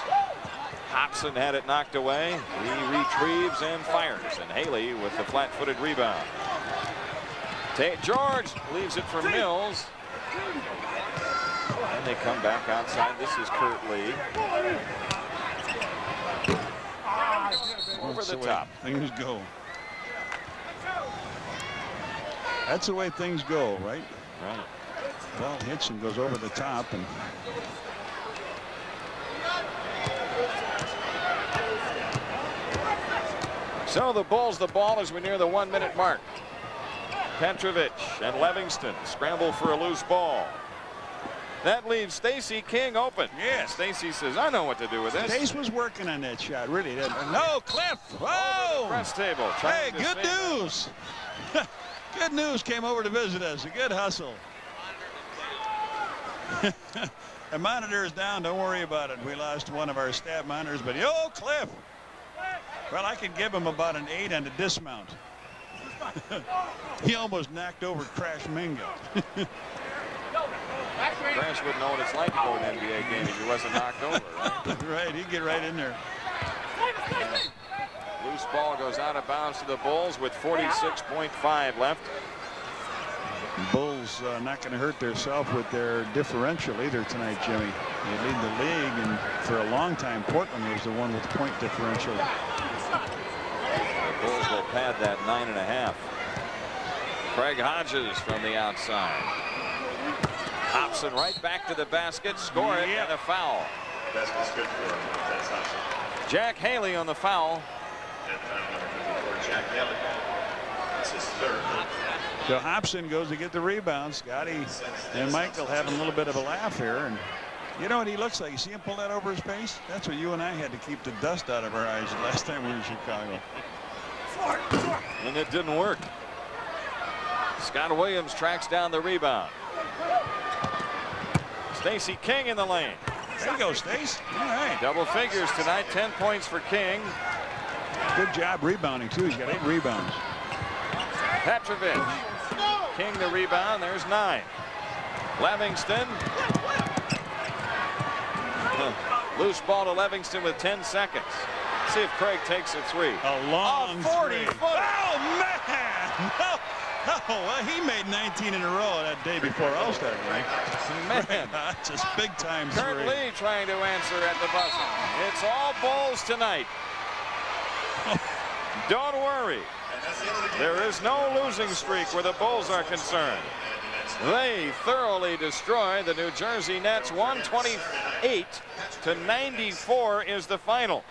Hobson had it knocked away. He retrieves and fires, and Haley with the flat-footed rebound. Tate George leaves it for Mills. And they come back outside. This is Kurt Lee. Over the top. Things go. That's the way things go, right? Right. Well, hits and goes over the top, and so the Bulls the ball as we near the 1-minute mark. Petrovic and Livingston scramble for a loose ball. That leaves Stacey King open. Yeah. Stacey says, I know what to do with this. Stace was working on that shot, really. No, Cliff. Whoa! Press table. Hey, good news. Good news came over to visit us. A good hustle. The monitor is down. Don't worry about it. We lost one of our staff monitors, but yo, Cliff. Well, I could give him about an 8 on the dismount. He almost knocked over Crash Mingo. Crash wouldn't know what it's like to go to an NBA game if he wasn't knocked over, right? Right, he'd get right in there. Loose ball goes out of bounds to the Bulls with 46.5 left. Bulls not going to hurt themselves with their differential either tonight, Jimmy. They lead the league, and for a long time, Portland was the one with point differential. The Bulls will pad that 9.5. Craig Hodges from the outside. Hobson right back to the basket, score it, and a foul. Basket's good for Dennis Hobson. Jack Haley on the foul. And foul number 54, Jack Haley. That's his third. So Hobson goes to get the rebound. Scotty and Michael having a little bit of a laugh here. And you know what he looks like? You see him pull that over his face? That's what you and I had to keep the dust out of our eyes the last time we were in Chicago. And it didn't work. Scott Williams tracks down the rebound. Stacey King in the lane. There you go, Stace. All right. Double figures tonight, 10 points for King. Good job rebounding, too. He's got 8 rebounds. Petrovic. King the rebound. There's 9. Livingston. Loose ball to Livingston with 10 seconds. See if Craig takes a 3. A long 40-footer. Oh, man. No. Oh, well, he made 19 in a row that day before All-Star break. Man. That's just big-time Kurt three. Lee trying to answer at the buzzer. It's all Bulls tonight. Don't worry. There is no losing streak where the Bulls are concerned. They thoroughly destroy the New Jersey Nets. 128-94 is the final.